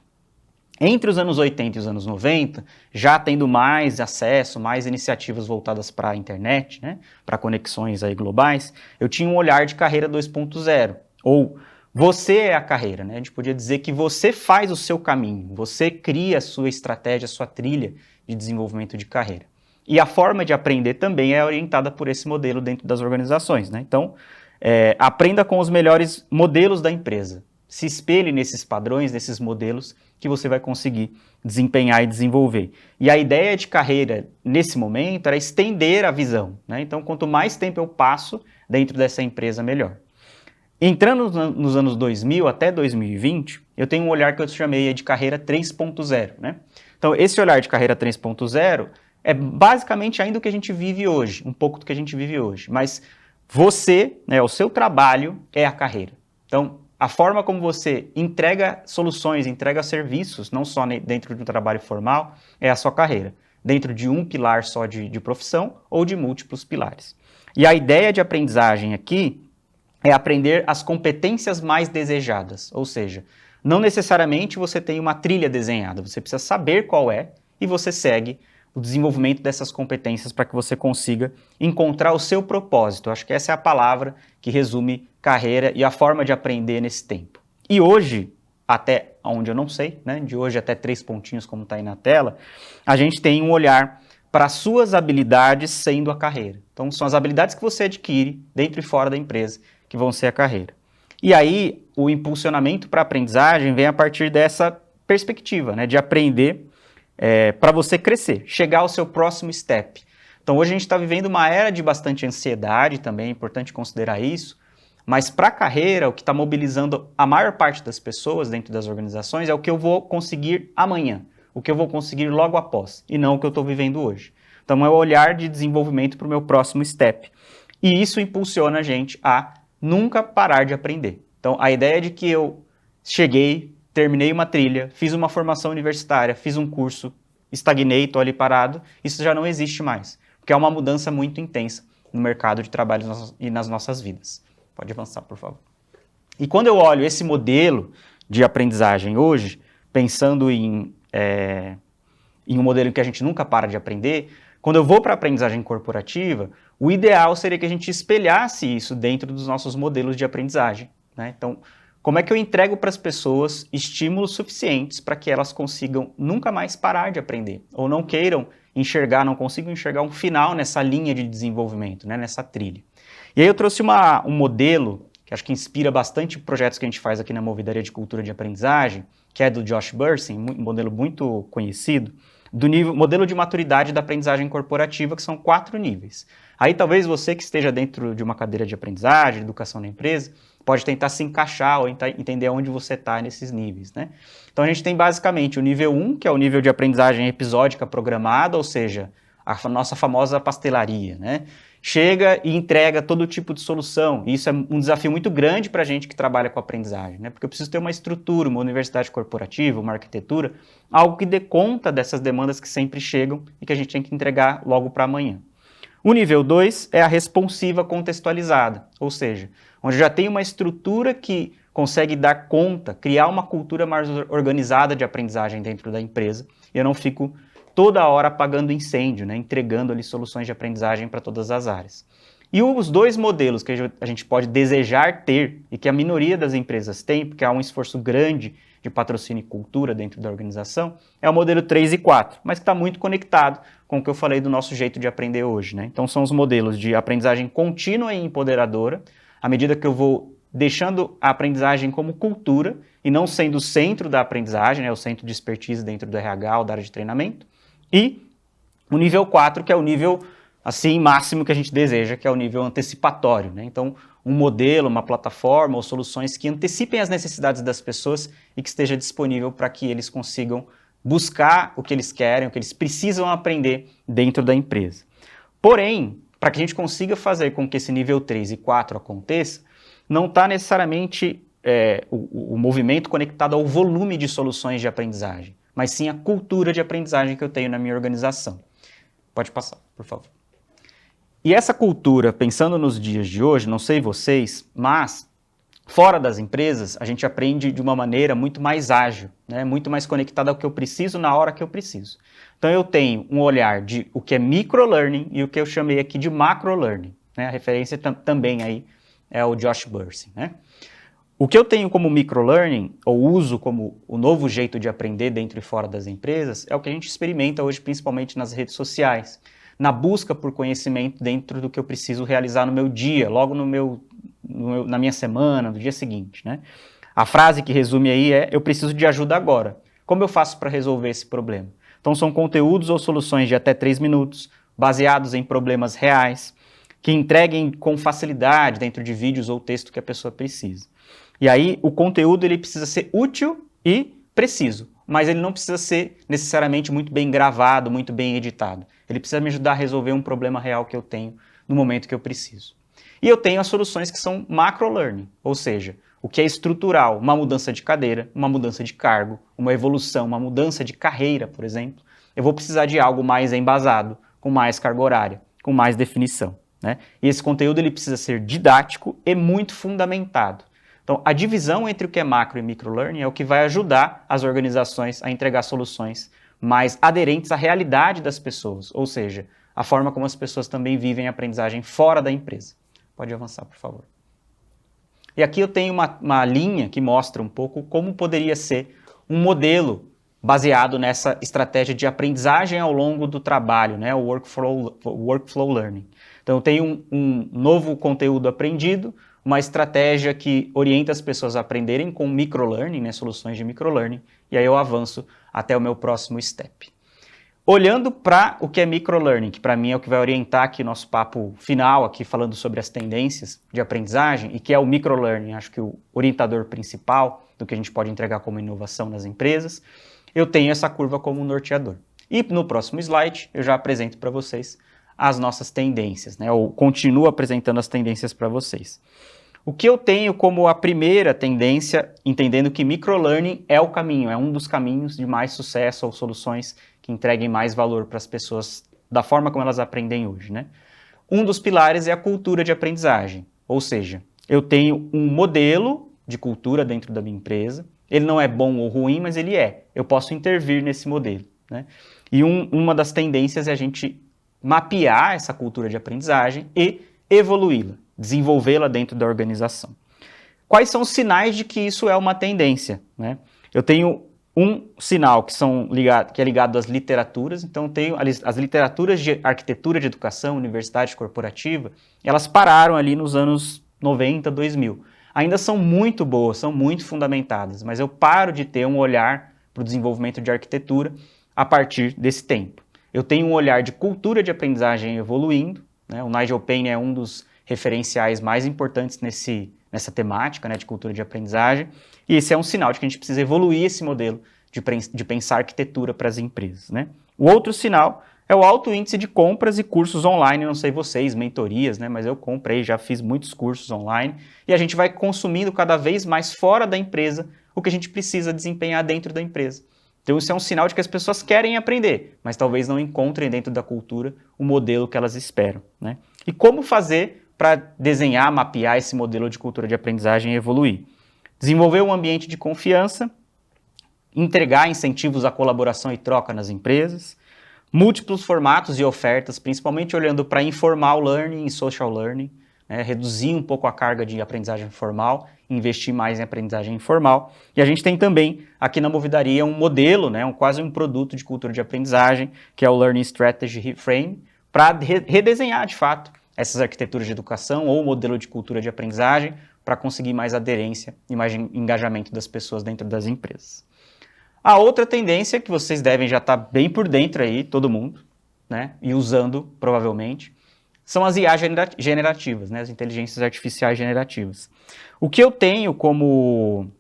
Entre os anos 80 e os anos 90, já tendo mais acesso, mais iniciativas voltadas para a internet, né, para conexões aí globais, eu tinha um olhar de carreira 2.0, ou você é a carreira, né? A gente podia dizer que você faz o seu caminho, você cria a sua estratégia, a sua trilha de desenvolvimento de carreira. E a forma de aprender também é orientada por esse modelo dentro das organizações, né? Então, aprenda com os melhores modelos da empresa. Se espelhe nesses padrões, nesses modelos, que você vai conseguir desempenhar e desenvolver. E a ideia de carreira, nesse momento, era estender a visão, né? Então, quanto mais tempo eu passo dentro dessa empresa, melhor. Entrando nos anos 2000 até 2020, eu tenho um olhar que eu chamei de carreira 3.0, né? Então, esse olhar de carreira 3.0 é basicamente ainda o que a gente vive hoje, um pouco do que a gente vive hoje, mas você, né, o seu trabalho é a carreira. Então, a forma como você entrega soluções, entrega serviços, não só dentro de um trabalho formal, é a sua carreira. Dentro de um pilar só de profissão ou de múltiplos pilares. E a ideia de aprendizagem aqui é aprender as competências mais desejadas, ou seja, não necessariamente você tem uma trilha desenhada, você precisa saber qual é e você segue o desenvolvimento dessas competências para que você consiga encontrar o seu propósito. Acho que essa é a palavra que resume carreira e a forma de aprender nesse tempo. E hoje, até onde eu não sei, né, de hoje até 3 pontinhos como está aí na tela, a gente tem um olhar para as suas habilidades sendo a carreira. Então são as habilidades que você adquire dentro e fora da empresa que vão ser a carreira. E aí o impulsionamento para a aprendizagem vem a partir dessa perspectiva, né, de aprender para você crescer, chegar ao seu próximo step. Então hoje a gente está vivendo uma era de bastante ansiedade também, é importante considerar isso, mas para a carreira, o que está mobilizando a maior parte das pessoas dentro das organizações é o que eu vou conseguir amanhã, o que eu vou conseguir logo após, e não o que eu estou vivendo hoje. Então é o olhar de desenvolvimento para o meu próximo step. E isso impulsiona a gente a nunca parar de aprender. Então a ideia de que eu cheguei, terminei uma trilha, fiz uma formação universitária, fiz um curso, estagnei, estou ali parado, isso já não existe mais, porque é uma mudança muito intensa no mercado de trabalho e nas nossas vidas. Pode avançar, por favor. E quando eu olho esse modelo de aprendizagem hoje, pensando em um modelo em que a gente nunca para de aprender, quando eu vou para a aprendizagem corporativa, o ideal seria que a gente espelhasse isso dentro dos nossos modelos de aprendizagem, né? Então, como é que eu entrego para as pessoas estímulos suficientes para que elas consigam nunca mais parar de aprender? Ou não queiram enxergar, não consigam enxergar um final nessa linha de desenvolvimento, né, nessa trilha. E aí eu trouxe um modelo que acho que inspira bastante projetos que a gente faz aqui na Movidaria de Cultura de Aprendizagem, que é do Josh Bersin, um modelo muito conhecido, do modelo de maturidade da aprendizagem corporativa, que são 4 níveis. Aí talvez você que esteja dentro de uma cadeira de aprendizagem, de educação na empresa, pode tentar se encaixar ou entender onde você está nesses níveis, né? Então a gente tem basicamente o nível 1, que é o nível de aprendizagem episódica programada, ou seja, a nossa famosa pastelaria, né? Chega e entrega todo tipo de solução. E isso é um desafio muito grande para a gente que trabalha com aprendizagem, né? Porque eu preciso ter uma estrutura, uma universidade corporativa, uma arquitetura, algo que dê conta dessas demandas que sempre chegam e que a gente tem que entregar logo para amanhã. O nível 2 é a responsiva contextualizada, ou seja, onde já tem uma estrutura que consegue dar conta, criar uma cultura mais organizada de aprendizagem dentro da empresa, e eu não fico toda hora apagando incêndio, né, entregando ali soluções de aprendizagem para todas as áreas. E os 2 modelos que a gente pode desejar ter, e que a minoria das empresas tem, porque há um esforço grande de patrocínio e cultura dentro da organização, é o modelo 3 e 4, mas que está muito conectado com o que eu falei do nosso jeito de aprender hoje, né? Então são os modelos de aprendizagem contínua e empoderadora, à medida que eu vou deixando a aprendizagem como cultura, e não sendo o centro da aprendizagem, né, o centro de expertise dentro do RH ou da área de treinamento, e o nível 4, que é o nível assim máximo que a gente deseja, que é o nível antecipatório, né? Então, um modelo, uma plataforma ou soluções que antecipem as necessidades das pessoas e que esteja disponível para que eles consigam buscar o que eles querem, o que eles precisam aprender dentro da empresa. Porém, para que a gente consiga fazer com que esse nível 3 e 4 aconteça, não está necessariamente o movimento conectado ao volume de soluções de aprendizagem, mas sim a cultura de aprendizagem que eu tenho na minha organização. Pode passar, por favor. E essa cultura, pensando nos dias de hoje, não sei vocês, mas fora das empresas, a gente aprende de uma maneira muito mais ágil, né? Muito mais conectada ao que eu preciso na hora que eu preciso. Então eu tenho um olhar de o que é microlearning e o que eu chamei aqui de macrolearning, né? A referência também aí é o Josh Bersin, né? O que eu tenho como microlearning, ou uso como o novo jeito de aprender dentro e fora das empresas, é o que a gente experimenta hoje, principalmente nas redes sociais, na busca por conhecimento dentro do que eu preciso realizar no meu dia, logo na minha semana, no dia seguinte, né? A frase que resume aí é: eu preciso de ajuda agora. Como eu faço para resolver esse problema? Então são conteúdos ou soluções de até 3 minutos, baseados em problemas reais, que entreguem com facilidade dentro de vídeos ou texto que a pessoa precisa. E aí o conteúdo ele precisa ser útil e preciso, mas ele não precisa ser necessariamente muito bem gravado, muito bem editado. Ele precisa me ajudar a resolver um problema real que eu tenho no momento que eu preciso. E eu tenho as soluções que são macro-learning, ou seja, O que é estrutural, uma mudança de cadeira, uma mudança de cargo, uma evolução, uma mudança de carreira, por exemplo, eu vou precisar de algo mais embasado, com mais carga horária, com mais definição, né? E esse conteúdo ele precisa ser didático e muito fundamentado. Então, a divisão entre o que é macro e microlearning é o que vai ajudar as organizações a entregar soluções mais aderentes à realidade das pessoas, ou seja, a forma como as pessoas também vivem a aprendizagem fora da empresa. Pode avançar, por favor. E aqui eu tenho uma linha que mostra um pouco como poderia ser um modelo baseado nessa estratégia de aprendizagem ao longo do trabalho, né? O workflow learning. Então eu tenho um novo conteúdo aprendido, uma estratégia que orienta as pessoas a aprenderem com microlearning, né? Soluções de microlearning, e aí eu avanço até o meu próximo step. Olhando para o que é microlearning, que para mim é o que vai orientar aqui o nosso papo final, aqui falando sobre as tendências de aprendizagem, e que é o microlearning, acho que o orientador principal do que a gente pode entregar como inovação nas empresas, eu tenho essa curva como um norteador. E no próximo slide eu já apresento para vocês as nossas tendências, né? Ou continuo apresentando as tendências para vocês. O que eu tenho como a primeira tendência, entendendo que microlearning é o caminho, é um dos caminhos de mais sucesso ou soluções que entreguem mais valor para as pessoas da forma como elas aprendem hoje, né? Um dos pilares é a cultura de aprendizagem, ou seja, eu tenho um modelo de cultura dentro da minha empresa, ele não é bom ou ruim, mas ele é, eu posso intervir nesse modelo, né? E uma das tendências é a gente mapear essa cultura de aprendizagem e evoluí-la, desenvolvê-la dentro da organização. Quais são os sinais de que isso é uma tendência, né? Eu tenho um sinal que é ligado às literaturas, então tenho as literaturas de arquitetura de educação, universidade corporativa, elas pararam ali nos anos 90, 2000. Ainda são muito boas, são muito fundamentadas, mas eu paro de ter um olhar para o desenvolvimento de arquitetura a partir desse tempo. Eu tenho um olhar de cultura de aprendizagem evoluindo, né? O Nigel Payne é um dos referenciais mais importantes nessa temática, né, de cultura de aprendizagem, e esse é um sinal de que a gente precisa evoluir esse modelo de pensar arquitetura para as empresas, né? O outro sinal é o alto índice de compras e cursos online, não sei vocês, mentorias, né, mas eu comprei, já fiz muitos cursos online, e a gente vai consumindo cada vez mais fora da empresa o que a gente precisa desempenhar dentro da empresa. Então isso é um sinal de que as pessoas querem aprender, mas talvez não encontrem dentro da cultura o modelo que elas esperam, né? E como fazer para desenhar, mapear esse modelo de cultura de aprendizagem e evoluir? Desenvolver um ambiente de confiança, entregar incentivos à colaboração e troca nas empresas, múltiplos formatos e ofertas, principalmente olhando para informal learning e social learning, né, reduzir um pouco a carga de aprendizagem formal, investir mais em aprendizagem informal. E a gente tem também aqui na Movidaria um modelo, né, quase um produto de cultura de aprendizagem, que é o Learning Strategy Reframe, para redesenhar de fato essas arquiteturas de educação ou modelo de cultura de aprendizagem para conseguir mais aderência e mais engajamento das pessoas dentro das empresas. A outra tendência que vocês devem já estar bem por dentro aí, todo mundo, né, e usando provavelmente, são as IA generativas, né, as inteligências artificiais generativas. O que eu tenho como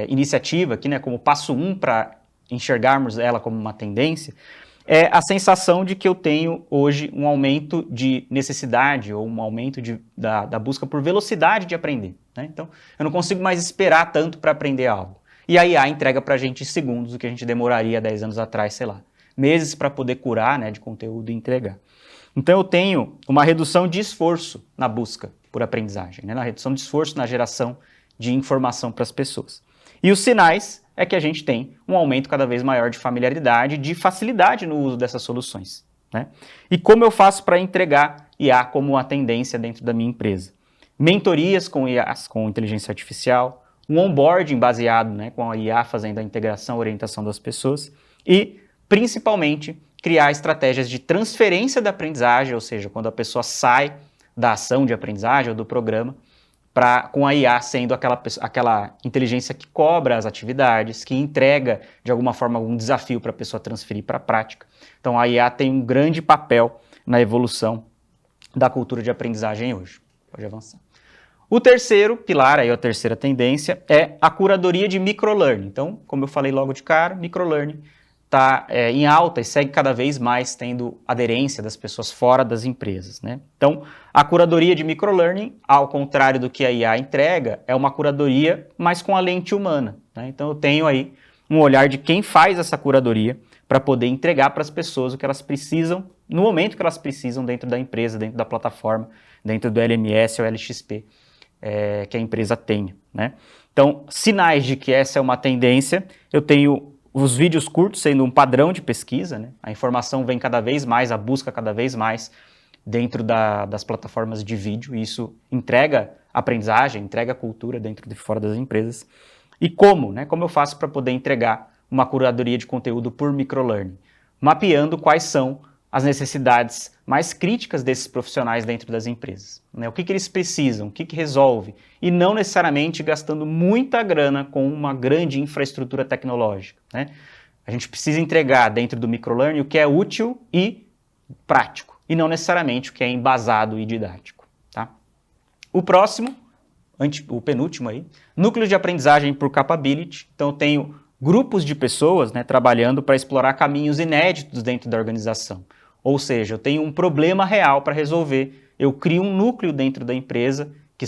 iniciativa aqui, né, como passo 1 para enxergarmos ela como uma tendência, é a sensação de que eu tenho hoje um aumento de necessidade ou um aumento da busca por velocidade de aprender, né? Então, eu não consigo mais esperar tanto para aprender algo. E a IA entrega para a gente em segundos o que a gente demoraria 10 anos atrás, sei lá, meses para poder curar, né, de conteúdo e entregar. Então, eu tenho uma redução de esforço na busca por aprendizagem, né, na redução de esforço na geração de informação para as pessoas. E os sinais é que a gente tem um aumento cada vez maior de familiaridade, de facilidade no uso dessas soluções, né? E como eu faço para entregar IA como uma tendência dentro da minha empresa? Mentorias com IAs, com inteligência artificial, um onboarding baseado, né, com a IA fazendo a integração, orientação das pessoas e, principalmente, criar estratégias de transferência da aprendizagem, ou seja, quando a pessoa sai da ação de aprendizagem ou do programa, com a IA sendo aquela inteligência que cobra as atividades, que entrega, de alguma forma, algum desafio para a pessoa transferir para a prática. Então, a IA tem um grande papel na evolução da cultura de aprendizagem hoje. Pode avançar. O terceiro pilar, aí a terceira tendência, é a curadoria de microlearning. Então, como eu falei logo de cara, microlearning está em alta e segue cada vez mais tendo aderência das pessoas fora das empresas, né? Então, a curadoria de microlearning, ao contrário do que a IA entrega, é uma curadoria, mas com a lente humana, né? Então, eu tenho aí um olhar de quem faz essa curadoria para poder entregar para as pessoas o que elas precisam, no momento que elas precisam dentro da empresa, dentro da plataforma, dentro do LMS ou LXP que a empresa tenha, né? Então, sinais de que essa é uma tendência, eu tenho os vídeos curtos sendo um padrão de pesquisa, né? A informação vem cada vez mais, a busca cada vez mais dentro das plataformas de vídeo, e isso entrega aprendizagem, entrega cultura dentro e fora das empresas. E como, né? Como eu faço para poder entregar uma curadoria de conteúdo por microlearning? Mapeando quais são as necessidades mais críticas desses profissionais dentro das empresas, né? O que eles precisam, o que resolve, e não necessariamente gastando muita grana com uma grande infraestrutura tecnológica, né? A gente precisa entregar dentro do microlearning o que é útil e prático, e não necessariamente o que é embasado e didático, tá? O próximo, o penúltimo aí, núcleo de aprendizagem por capability. Então eu tenho grupos de pessoas, né, trabalhando para explorar caminhos inéditos dentro da organização. Ou seja, eu tenho um problema real para resolver, eu crio um núcleo dentro da empresa, que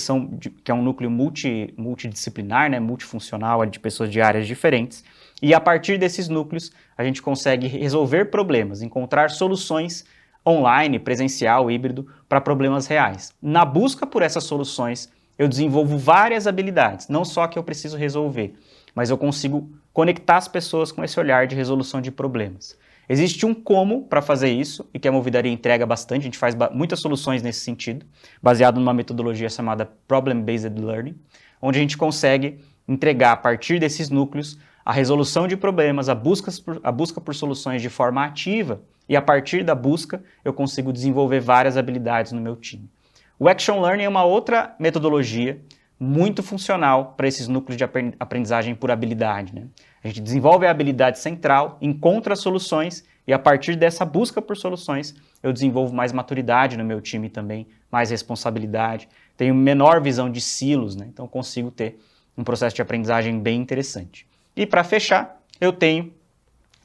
é um núcleo multidisciplinar, né, multifuncional, de pessoas de áreas diferentes, e a partir desses núcleos a gente consegue resolver problemas, encontrar soluções online, presencial, híbrido, para problemas reais. Na busca por essas soluções, eu desenvolvo várias habilidades, não só que eu preciso resolver, mas eu consigo conectar as pessoas com esse olhar de resolução de problemas. Existe um como para fazer isso, e que a Movidaria entrega bastante, a gente faz muitas soluções nesse sentido, baseado numa metodologia chamada Problem-Based Learning, onde a gente consegue entregar a partir desses núcleos a resolução de problemas, a busca por soluções de forma ativa, e a partir da busca eu consigo desenvolver várias habilidades no meu time. O Action Learning é uma outra metodologia muito funcional para esses núcleos de aprendizagem por habilidade, né? A gente desenvolve a habilidade central, encontra soluções e a partir dessa busca por soluções eu desenvolvo mais maturidade no meu time também, mais responsabilidade, tenho menor visão de silos, né? Então consigo ter um processo de aprendizagem bem interessante. E para fechar, eu tenho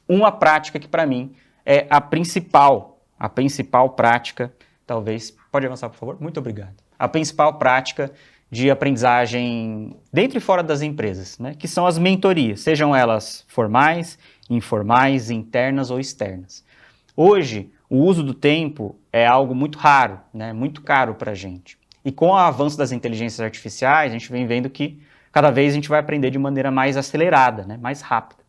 uma prática que para mim é a principal prática, talvez, pode avançar por favor? Muito obrigado. A principal prática de aprendizagem dentro e fora das empresas, né? Que são as mentorias, sejam elas formais, informais, internas ou externas. Hoje, o uso do tempo é algo muito raro, né? Muito caro para a gente. E com o avanço das inteligências artificiais, a gente vem vendo que cada vez a gente vai aprender de maneira mais acelerada, né? Mais rápida.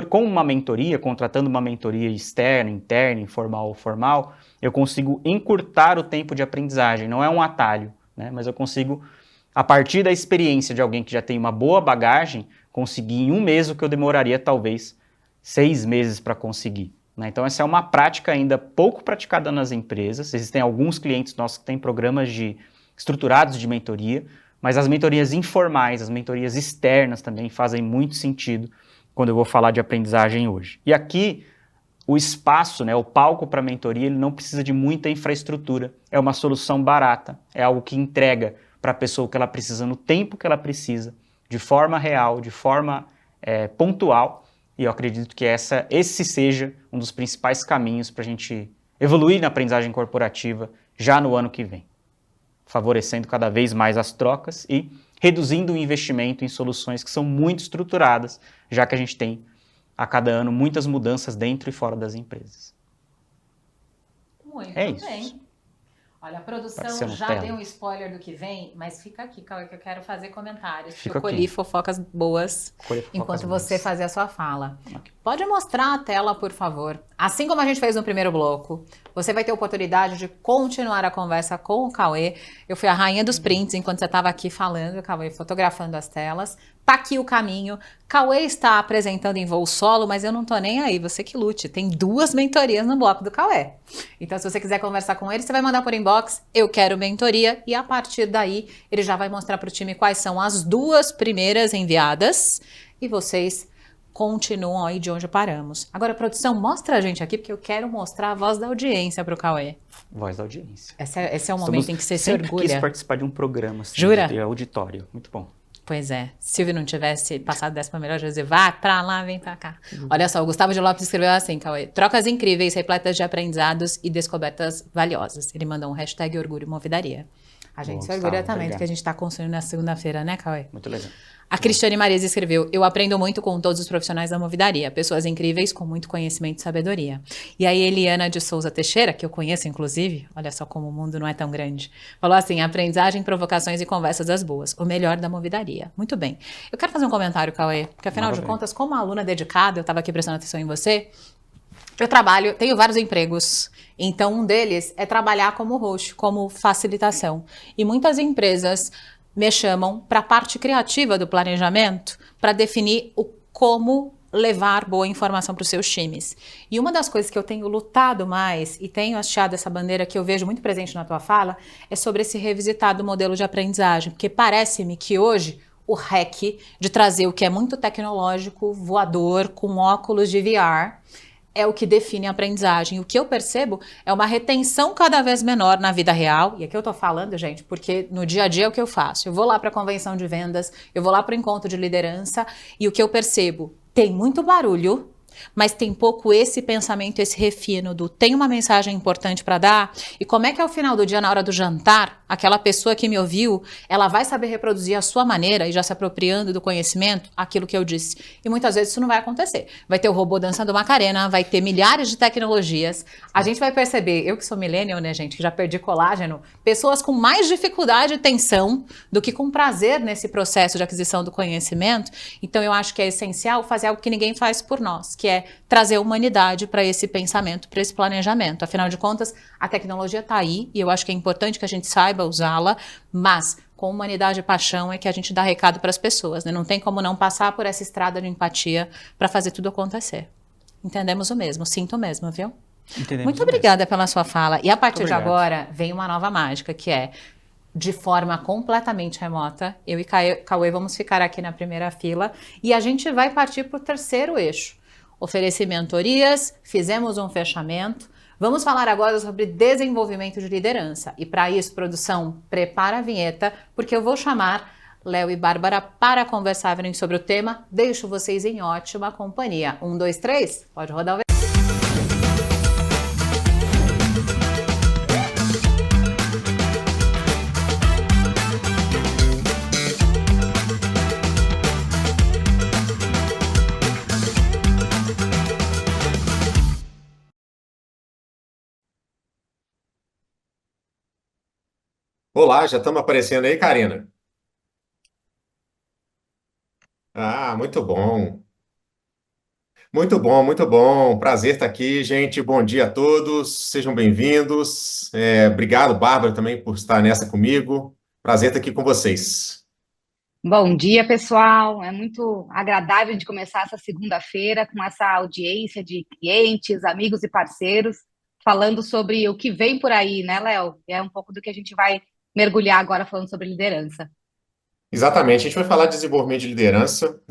Com uma mentoria, contratando uma mentoria externa, interna, informal ou formal, eu consigo encurtar o tempo de aprendizagem, não é um atalho, né? Mas eu consigo, a partir da experiência de alguém que já tem uma boa bagagem, conseguir em um mês o que eu demoraria talvez 6 meses para conseguir, né? Então essa é uma prática ainda pouco praticada nas empresas. Existem alguns clientes nossos que têm programas estruturados de mentoria, mas as mentorias informais, as mentorias externas também fazem muito sentido quando eu vou falar de aprendizagem hoje. E aqui o espaço, né, o palco para a mentoria, ele não precisa de muita infraestrutura, é uma solução barata, é algo que entrega para a pessoa o que ela precisa no tempo que ela precisa, de forma real, de forma pontual, e eu acredito que esse seja um dos principais caminhos para a gente evoluir na aprendizagem corporativa já no ano que vem, favorecendo cada vez mais as trocas e reduzindo o investimento em soluções que são muito estruturadas, já que a gente tem a cada ano muitas mudanças dentro e fora das empresas. Muito bem. Olha, a produção já deu um spoiler do que vem, mas fica aqui, Cauê, que eu quero fazer comentários. Fica eu colhi fofocas boas enquanto você fazer a sua fala. Okay. Pode mostrar a tela, por favor. Assim como a gente fez no primeiro bloco, você vai ter a oportunidade de continuar a conversa com o Cauê. Eu fui a rainha dos prints enquanto você estava aqui falando, o Cauê fotografando as telas. Tá aqui o caminho. Cauê está apresentando em voo solo, mas eu não tô nem aí, você que lute. Tem 2 mentorias no bloco do Cauê. Então, se você quiser conversar com ele, você vai mandar por inbox, eu quero mentoria, e a partir daí, ele já vai mostrar pro time quais são as 2 primeiras enviadas, e vocês continuam aí de onde paramos. Agora, produção, mostra a gente aqui, porque eu quero mostrar a voz da audiência pro Cauê. Voz da audiência. Esse é o momento em que você se orgulha. Eu sempre quis participar de um programa assim, Jura? De auditório. Muito bom. Pois é, se Silvio não tivesse passado dessa pra melhor, eu ia dizer, vai pra lá, vem pra cá. Olha só, o Gustavo de Lopes escreveu assim, Cauê, trocas incríveis, repletas de aprendizados e descobertas valiosas. Ele mandou um hashtag Orgulho Movidaria. A gente se orgulha também do que a gente tá construindo na segunda-feira, né, Cauê? Muito legal. A Cristiane Marias escreveu, eu aprendo muito com todos os profissionais da Movidaria, pessoas incríveis com muito conhecimento e sabedoria. E aí Eliana de Souza Teixeira, que eu conheço inclusive, olha só como o mundo não é tão grande, falou assim, aprendizagem, provocações e conversas das boas, o melhor da Movidaria. Muito bem. Eu quero fazer um comentário, Cauê, porque afinal de contas, como aluna dedicada, eu estava aqui prestando atenção em você, eu trabalho, tenho vários empregos, então um deles é trabalhar como host, como facilitação. E muitas empresas me chamam para a parte criativa do planejamento para definir o como levar boa informação para os seus times. E uma das coisas que eu tenho lutado mais e tenho achado essa bandeira que eu vejo muito presente na tua fala é sobre esse revisitado modelo de aprendizagem, porque parece-me que hoje o hack de trazer o que é muito tecnológico, voador, com óculos de VR, é o que define a aprendizagem. O que eu percebo é uma retenção cada vez menor na vida real, e aqui eu tô falando, gente, porque no dia a dia é o que eu faço. Eu vou lá para a convenção de vendas, eu vou lá para o encontro de liderança, e o que eu percebo, tem muito barulho, mas tem pouco esse pensamento, esse refino do tem uma mensagem importante para dar, e como é que ao final do dia, na hora do jantar, aquela pessoa que me ouviu, ela vai saber reproduzir a sua maneira e já se apropriando do conhecimento, aquilo que eu disse. E muitas vezes isso não vai acontecer. Vai ter o robô dançando Macarena, vai ter milhares de tecnologias, a gente vai perceber, eu que sou millennial, né, gente, que já perdi colágeno, pessoas com mais dificuldade e tensão do que com prazer nesse processo de aquisição do conhecimento. Então eu acho que é essencial fazer algo que ninguém faz por nós, que é trazer humanidade para esse pensamento, para esse planejamento. Afinal de contas, a tecnologia está aí e eu acho que é importante que a gente saiba usá-la, mas com humanidade e paixão é que a gente dá recado para as pessoas, né? Não tem como não passar por essa estrada de empatia para fazer tudo acontecer. Entendemos o mesmo, sinto o mesmo, viu? Entendemos Muito o mesmo. obrigada pela sua fala. E a partir de obrigado. agora, vem uma nova mágica, que é de forma completamente remota. Eu e Cauê vamos ficar aqui na primeira fila e a gente vai partir para o terceiro eixo. Oferecer mentorias, fizemos um fechamento. Vamos falar agora sobre desenvolvimento de liderança. E para isso, produção, prepara a vinheta, porque eu vou chamar Léo e Bárbara para conversarem sobre o tema. Deixo vocês em ótima companhia. 1, 2, 3, pode rodar o Olá, já estamos aparecendo aí, Karina? Ah, muito bom. Muito bom, muito bom. Prazer estar aqui, gente. Bom dia a todos. Sejam bem-vindos. Obrigado, Bárbara, também por estar nessa comigo. Prazer estar aqui com vocês. Bom dia, pessoal. É muito agradável de começar essa segunda-feira com essa audiência de clientes, amigos e parceiros, falando sobre o que vem por aí, né, Léo? É um pouco do que a gente vai mergulhar agora falando sobre liderança. Exatamente, a gente vai falar de desenvolvimento de liderança,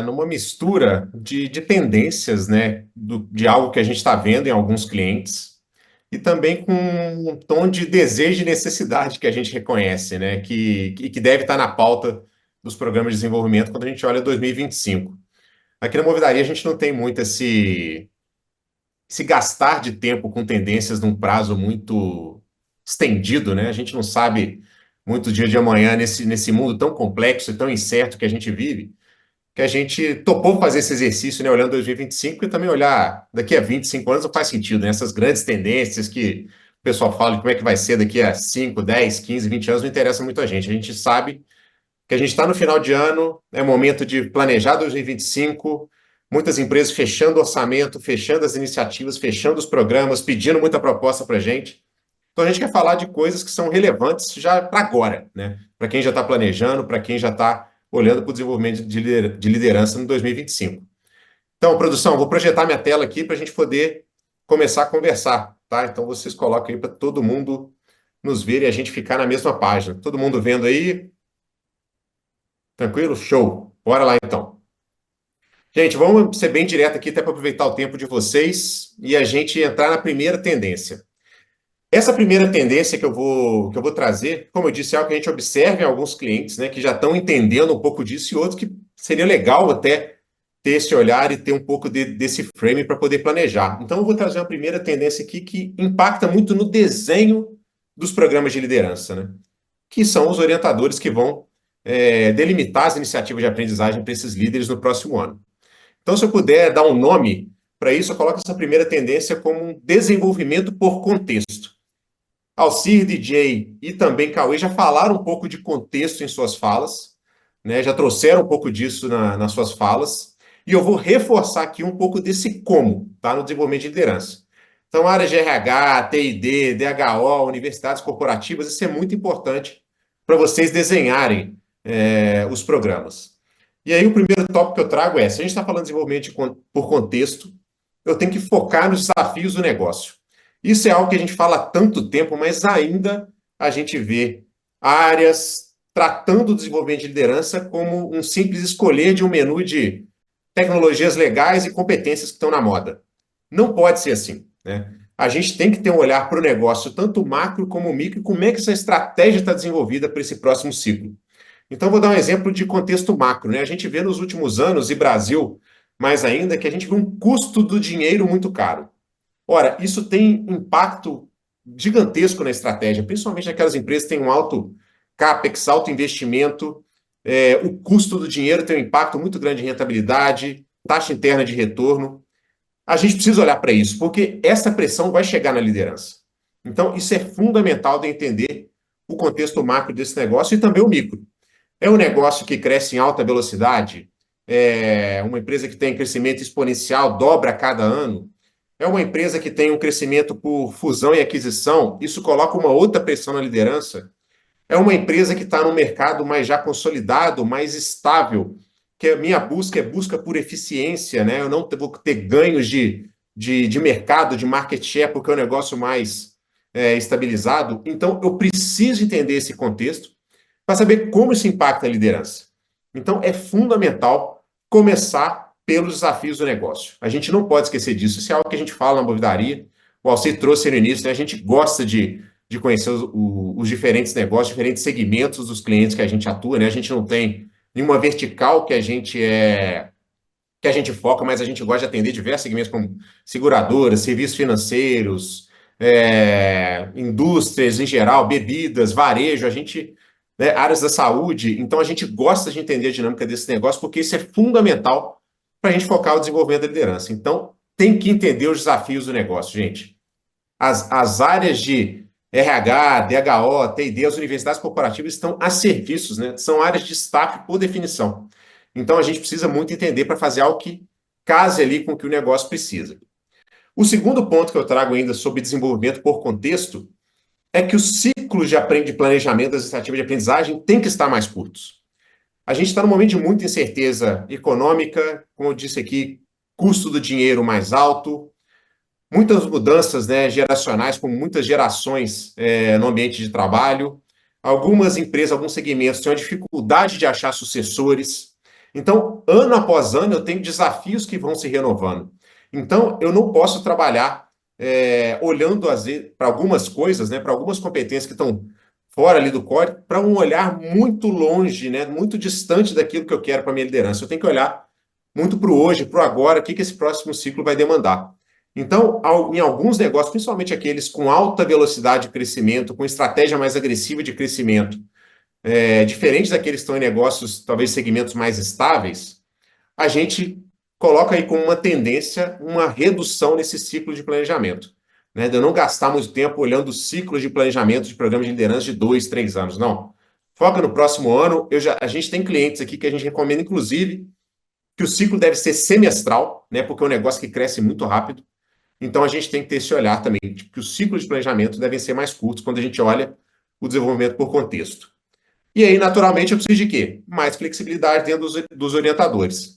numa mistura de tendências, né, de algo que a gente está vendo em alguns clientes, e também com um tom de desejo e necessidade que a gente reconhece, né, que deve estar na pauta dos programas de desenvolvimento quando a gente olha 2025. Aqui na Movidaria a gente não tem muito esse gastar de tempo com tendências num prazo muito estendido, né? A gente não sabe muito o dia de amanhã nesse mundo tão complexo e tão incerto que a gente vive, que a gente topou fazer esse exercício, né? Olhando 2025 e também olhar daqui a 25 anos não faz sentido, né? Essas grandes tendências que o pessoal fala de como é que vai ser daqui a 5, 10, 15, 20 anos não interessa muito a gente. A gente sabe que a gente está no final de ano, é momento de planejar 2025, muitas empresas fechando orçamento, fechando as iniciativas, fechando os programas, pedindo muita proposta para a gente. Então a gente quer falar de coisas que são relevantes já para agora, né? Para quem já está planejando, para quem já está olhando para o desenvolvimento de liderança no 2025. Então, produção, vou projetar minha tela aqui para a gente poder começar a conversar, tá? Então vocês colocam aí para todo mundo nos ver e a gente ficar na mesma página. Todo mundo vendo aí? Tranquilo? Show! Bora lá então. Gente, vamos ser bem direto aqui, até para aproveitar o tempo de vocês e a gente entrar na primeira tendência. Essa primeira tendência que eu vou trazer, como eu disse, é algo que a gente observa em alguns clientes, né, que já estão entendendo um pouco disso, e outros que seria legal até ter esse olhar e ter um pouco desse frame para poder planejar. Então, eu vou trazer uma primeira tendência aqui que impacta muito no desenho dos programas de liderança, né, que são os orientadores que vão delimitar as iniciativas de aprendizagem para esses líderes no próximo ano. Então, se eu puder dar um nome para isso, eu coloco essa primeira tendência como um desenvolvimento por contexto. Alcir, DJ e também Cauê já falaram um pouco de contexto em suas falas, né? Já trouxeram um pouco disso nas suas falas, e eu vou reforçar aqui um pouco desse como, tá? No desenvolvimento de liderança. Então, áreas de RH, TID, DHO, universidades corporativas, isso é muito importante para vocês desenharem os programas. E aí, o primeiro tópico que eu trago é: se a gente está falando de desenvolvimento por contexto, eu tenho que focar nos desafios do negócio. Isso é algo que a gente fala há tanto tempo, mas ainda a gente vê áreas tratando o desenvolvimento de liderança como um simples escolher de um menu de tecnologias legais e competências que estão na moda. Não pode ser assim, né? A gente tem que ter um olhar para o negócio, tanto macro como micro, e como é que essa estratégia está desenvolvida para esse próximo ciclo. Então, vou dar um exemplo de contexto macro, né? A gente vê nos últimos anos, e Brasil mais ainda, que a gente vê um custo do dinheiro muito caro. Ora, isso tem impacto gigantesco na estratégia, principalmente naquelas empresas que têm um alto CAPEX, alto investimento, o custo do dinheiro tem um impacto muito grande em rentabilidade, taxa interna de retorno. A gente precisa olhar para isso, porque essa pressão vai chegar na liderança. Então, isso é fundamental de entender o contexto macro desse negócio e também o micro. É um negócio que cresce em alta velocidade, é uma empresa que tem crescimento exponencial, dobra a cada ano, é uma empresa que tem um crescimento por fusão e aquisição, isso coloca uma outra pressão na liderança. É uma empresa que está no mercado mais já consolidado, mais estável, que a minha busca é busca por eficiência, né? Eu não vou ter ganhos de mercado, de market share, porque é um negócio mais estabilizado. Então, eu preciso entender esse contexto para saber como isso impacta a liderança. Então, é fundamental começar pelos desafios do negócio. A gente não pode esquecer disso. Isso é algo que a gente fala na Movidaria. O Alcir trouxe no início, né? A gente gosta de conhecer os diferentes negócios, diferentes segmentos dos clientes que a gente atua, né? A gente não tem nenhuma vertical que a gente foca, mas a gente gosta de atender diversos segmentos como seguradoras, serviços financeiros, indústrias em geral, bebidas, varejo, áreas da saúde. Então, a gente gosta de entender a dinâmica desse negócio, porque isso é fundamental para a gente focar o desenvolvimento da liderança. Então, tem que entender os desafios do negócio, gente. As áreas de RH, DHO, TID, as universidades corporativas estão a serviços, né? São áreas de staff por definição. Então, a gente precisa muito entender para fazer algo que case ali com o que o negócio precisa. O segundo ponto que eu trago ainda sobre desenvolvimento por contexto é que os ciclos de planejamento das iniciativas de aprendizagem têm que estar mais curtos. A gente está num momento de muita incerteza econômica, como eu disse aqui, custo do dinheiro mais alto, muitas mudanças, né, geracionais, com muitas gerações no ambiente de trabalho. Algumas empresas, alguns segmentos têm uma dificuldade de achar sucessores. Então, ano após ano, eu tenho desafios que vão se renovando. Então, eu não posso trabalhar olhando para algumas coisas, né, para algumas competências que estão fora ali do código, para um olhar muito longe, né, muito distante daquilo que eu quero para a minha liderança. Eu tenho que olhar muito para o hoje, para o agora, o que esse próximo ciclo vai demandar. Então, em alguns negócios, principalmente aqueles com alta velocidade de crescimento, com estratégia mais agressiva de crescimento, diferente daqueles que estão em negócios, talvez segmentos mais estáveis, a gente coloca aí como uma tendência uma redução nesse ciclo de planejamento, né? De eu não gastar muito tempo olhando ciclos de planejamento de programas de liderança de 2, 3 anos, não. Foca no próximo ano. A gente tem clientes aqui que a gente recomenda, inclusive, que o ciclo deve ser semestral, né? Porque é um negócio que cresce muito rápido. Então, a gente tem que ter esse olhar também, que os ciclos de planejamento devem ser mais curtos quando a gente olha o desenvolvimento por contexto. E aí, naturalmente, eu preciso de quê? Mais flexibilidade dentro dos orientadores.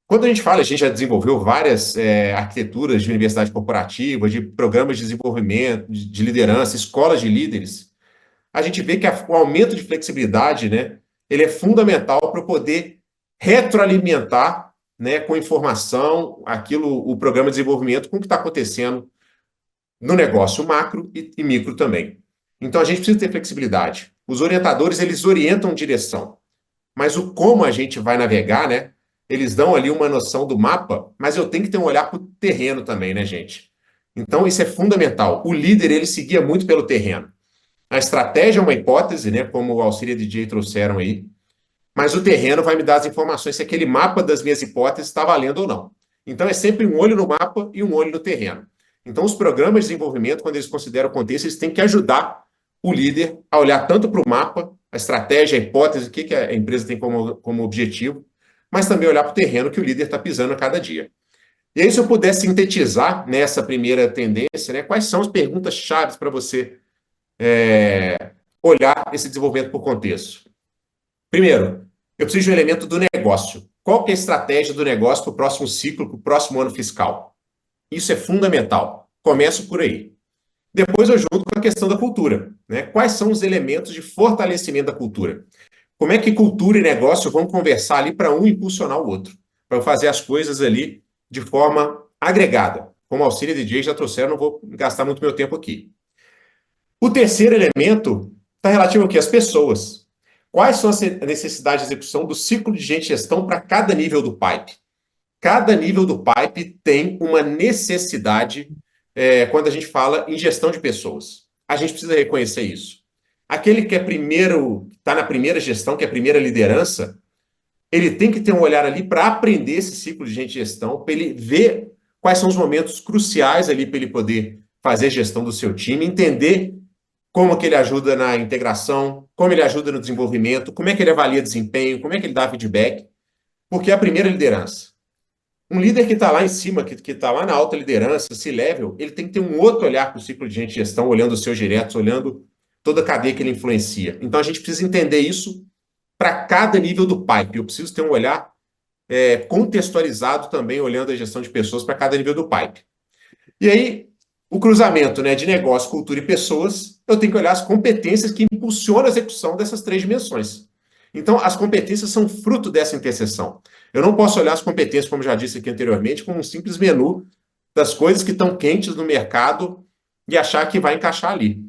Quando a gente já desenvolveu várias arquiteturas de universidade corporativa, de programas de desenvolvimento, de liderança, escolas de líderes, a gente vê que o aumento de flexibilidade, né, ele é fundamental para poder retroalimentar, né, com informação, o programa de desenvolvimento, com o que está acontecendo no negócio macro e micro também. Então, a gente precisa ter flexibilidade. Os orientadores, eles orientam direção, mas o como a gente vai navegar, né? Eles dão ali uma noção do mapa, mas eu tenho que ter um olhar para o terreno também, né, gente? Então, isso é fundamental. O líder, ele seguia muito pelo terreno. A estratégia é uma hipótese, né, como o Auxílio e DJ trouxeram aí, mas o terreno vai me dar as informações se aquele mapa das minhas hipóteses está valendo ou não. Então, é sempre um olho no mapa e um olho no terreno. Então, os programas de desenvolvimento, quando eles consideram o contexto, eles têm que ajudar o líder a olhar tanto para o mapa, a estratégia, a hipótese, o que a empresa tem como objetivo, mas também olhar para o terreno que o líder está pisando a cada dia. E aí, se eu puder sintetizar nessa primeira tendência, né, quais são as perguntas chaves para você olhar esse desenvolvimento por contexto? Primeiro, eu preciso de um elemento do negócio. Qual que é a estratégia do negócio para o próximo ciclo, para o próximo ano fiscal? Isso é fundamental. Começo por aí. Depois eu junto com a questão da cultura, né? Quais são os elementos de fortalecimento da cultura? Como é que cultura e negócio vão conversar ali para um impulsionar o outro? Para fazer as coisas ali de forma agregada. Como Auxílio e DJ já trouxeram, não vou gastar muito meu tempo aqui. O terceiro elemento está relativo ao quê? Às pessoas. Quais são as necessidades de execução do ciclo de gestão para cada nível do pipe? Cada nível do pipe tem uma necessidade quando a gente fala em gestão de pessoas. A gente precisa reconhecer isso. Aquele que é primeiro, está na primeira gestão, que é a primeira liderança, ele tem que ter um olhar ali para aprender esse ciclo de gestão, para ele ver quais são os momentos cruciais ali para ele poder fazer a gestão do seu time, entender como que ele ajuda na integração, como ele ajuda no desenvolvimento, como é que ele avalia desempenho, como é que ele dá feedback, porque é a primeira liderança. Um líder que está lá em cima, que está lá na alta liderança, C-level, ele tem que ter um outro olhar para o ciclo de gestão, olhando os seus diretos, olhando toda a cadeia que ele influencia. Então, a gente precisa entender isso para cada nível do pipe. Eu preciso ter um olhar contextualizado também, olhando a gestão de pessoas para cada nível do pipe. E aí, o cruzamento, né, de negócio, cultura e pessoas, eu tenho que olhar as competências que impulsionam a execução dessas três dimensões. Então, as competências são fruto dessa interseção. Eu não posso olhar as competências, como já disse aqui anteriormente, como um simples menu das coisas que estão quentes no mercado e achar que vai encaixar ali.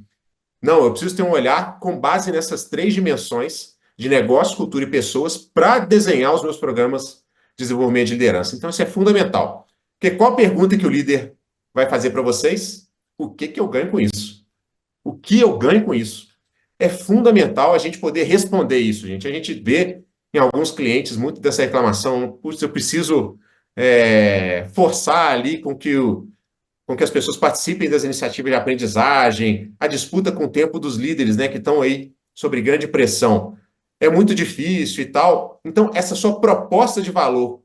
Não, eu preciso ter um olhar com base nessas três dimensões de negócio, cultura e pessoas para desenhar os meus programas de desenvolvimento de liderança. Então, isso é fundamental. Porque qual a pergunta que o líder vai fazer para vocês? O que eu ganho com isso? O que eu ganho com isso? É fundamental a gente poder responder isso, gente. A gente vê em alguns clientes muito dessa reclamação, putz, eu preciso forçar ali com que as pessoas participem das iniciativas de aprendizagem, a disputa com o tempo dos líderes, né, que estão aí sob grande pressão. É muito difícil e tal. Então, essa sua proposta de valor,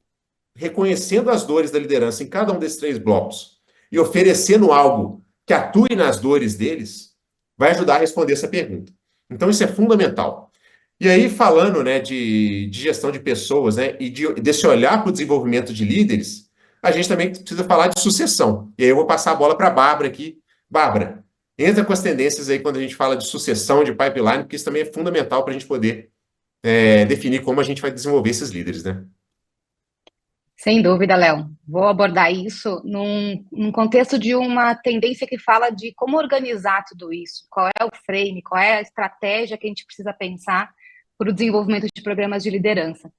reconhecendo as dores da liderança em cada um desses três blocos e oferecendo algo que atue nas dores deles, vai ajudar a responder essa pergunta. Então, isso é fundamental. E aí, falando, né, de gestão de pessoas, né, e desse olhar para o desenvolvimento de líderes, a gente também precisa falar de sucessão. E aí eu vou passar a bola para a Bárbara aqui. Bárbara, entra com as tendências aí quando a gente fala de sucessão, de pipeline, porque isso também é fundamental para a gente poder definir como a gente vai desenvolver esses líderes, né? Sem dúvida, Léo. Vou abordar isso num contexto de uma tendência que fala de como organizar tudo isso, qual é o frame, qual é a estratégia que a gente precisa pensar para o desenvolvimento de programas de liderança.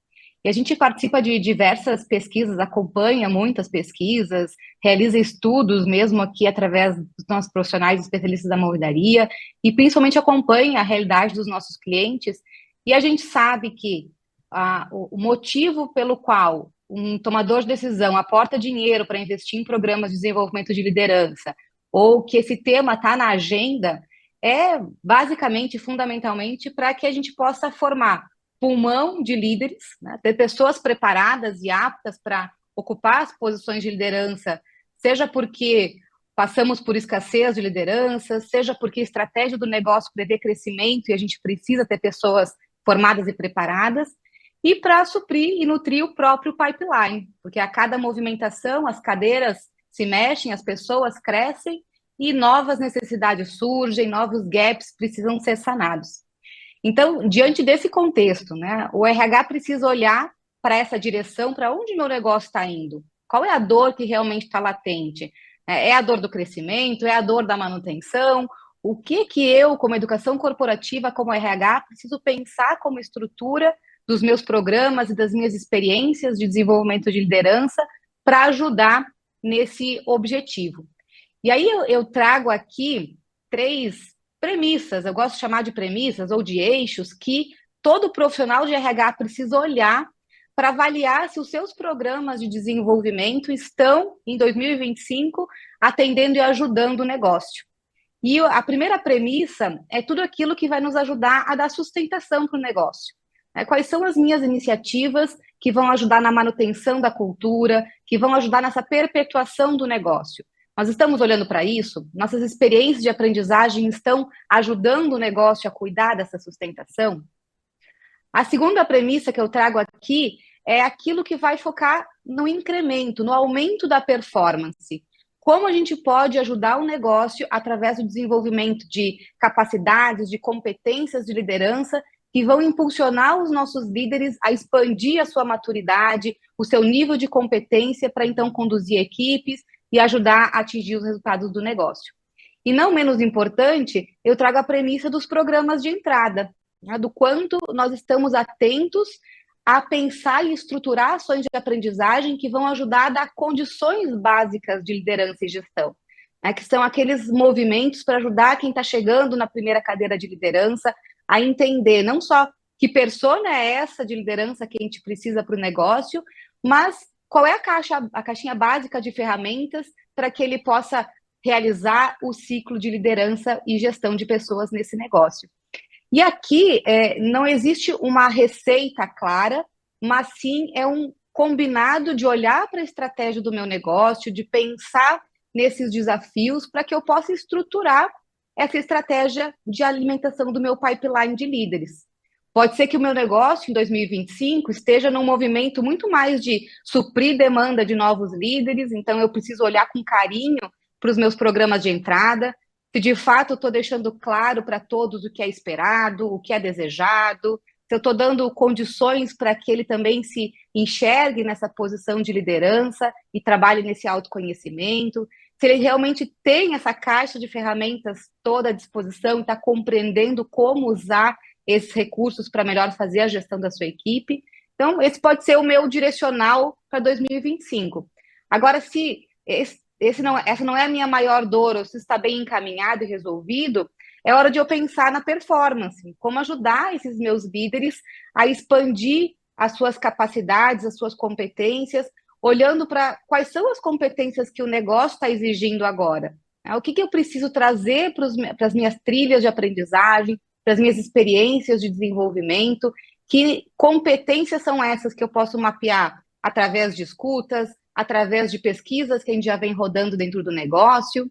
E a gente participa de diversas pesquisas, acompanha muitas pesquisas, realiza estudos mesmo aqui através dos nossos profissionais especialistas da Movidaria e principalmente acompanha a realidade dos nossos clientes. E a gente sabe que o motivo pelo qual um tomador de decisão aporta dinheiro para investir em programas de desenvolvimento de liderança, ou que esse tema está na agenda, é basicamente, fundamentalmente, para que a gente possa formar pulmão de líderes, né? Ter pessoas preparadas e aptas para ocupar as posições de liderança, seja porque passamos por escassez de liderança, seja porque a estratégia do negócio prevê crescimento e a gente precisa ter pessoas formadas e preparadas, e para suprir e nutrir o próprio pipeline, porque a cada movimentação as cadeiras se mexem, as pessoas crescem e novas necessidades surgem, novos gaps precisam ser sanados. Então, diante desse contexto, né, o RH precisa olhar para essa direção, para onde meu negócio está indo, qual é a dor que realmente está latente. É a dor do crescimento? É a dor da manutenção? O que eu, como educação corporativa, como RH, preciso pensar como estrutura dos meus programas e das minhas experiências de desenvolvimento de liderança para ajudar nesse objetivo? E aí eu trago aqui 3 premissas, eu gosto de chamar de premissas ou de eixos, que todo profissional de RH precisa olhar para avaliar se os seus programas de desenvolvimento estão, em 2025, atendendo e ajudando o negócio. E a primeira premissa é tudo aquilo que vai nos ajudar a dar sustentação para o negócio. Quais são as minhas iniciativas que vão ajudar na manutenção da cultura, que vão ajudar nessa perpetuação do negócio? Nós estamos olhando para isso? Nossas experiências de aprendizagem estão ajudando o negócio a cuidar dessa sustentação? A segunda premissa que eu trago aqui é aquilo que vai focar no incremento, no aumento da performance. Como a gente pode ajudar o negócio através do desenvolvimento de capacidades, de competências de liderança que vão impulsionar os nossos líderes a expandir a sua maturidade, o seu nível de competência para então conduzir equipes e ajudar a atingir os resultados do negócio. E não menos importante, eu trago a premissa dos programas de entrada, né, do quanto nós estamos atentos a pensar e estruturar ações de aprendizagem que vão ajudar a dar condições básicas de liderança e gestão, né, que são aqueles movimentos para ajudar quem está chegando na primeira cadeira de liderança a entender não só que persona é essa de liderança que a gente precisa para o negócio, mas qual é a caixinha básica de ferramentas para que ele possa realizar o ciclo de liderança e gestão de pessoas nesse negócio. E aqui não existe uma receita clara, mas sim é um combinado de olhar para a estratégia do meu negócio, de pensar nesses desafios para que eu possa estruturar essa estratégia de alimentação do meu pipeline de líderes. Pode ser que o meu negócio, em 2025, esteja num movimento muito mais de suprir demanda de novos líderes, então eu preciso olhar com carinho para os meus programas de entrada, se de fato eu estou deixando claro para todos o que é esperado, o que é desejado, se eu estou dando condições para que ele também se enxergue nessa posição de liderança e trabalhe nesse autoconhecimento, se ele realmente tem essa caixa de ferramentas toda à disposição e está compreendendo como usar esses recursos para melhor fazer a gestão da sua equipe. Então, esse pode ser o meu direcional para 2025. Agora, se essa não é a minha maior dor, ou se está bem encaminhado e resolvido, é hora de eu pensar na performance, como ajudar esses meus líderes a expandir as suas capacidades, as suas competências, olhando para quais são as competências que o negócio está exigindo agora. O que eu preciso trazer para as minhas trilhas de aprendizagem, para as minhas experiências de desenvolvimento, que competências são essas que eu posso mapear através de escutas, através de pesquisas que a gente já vem rodando dentro do negócio.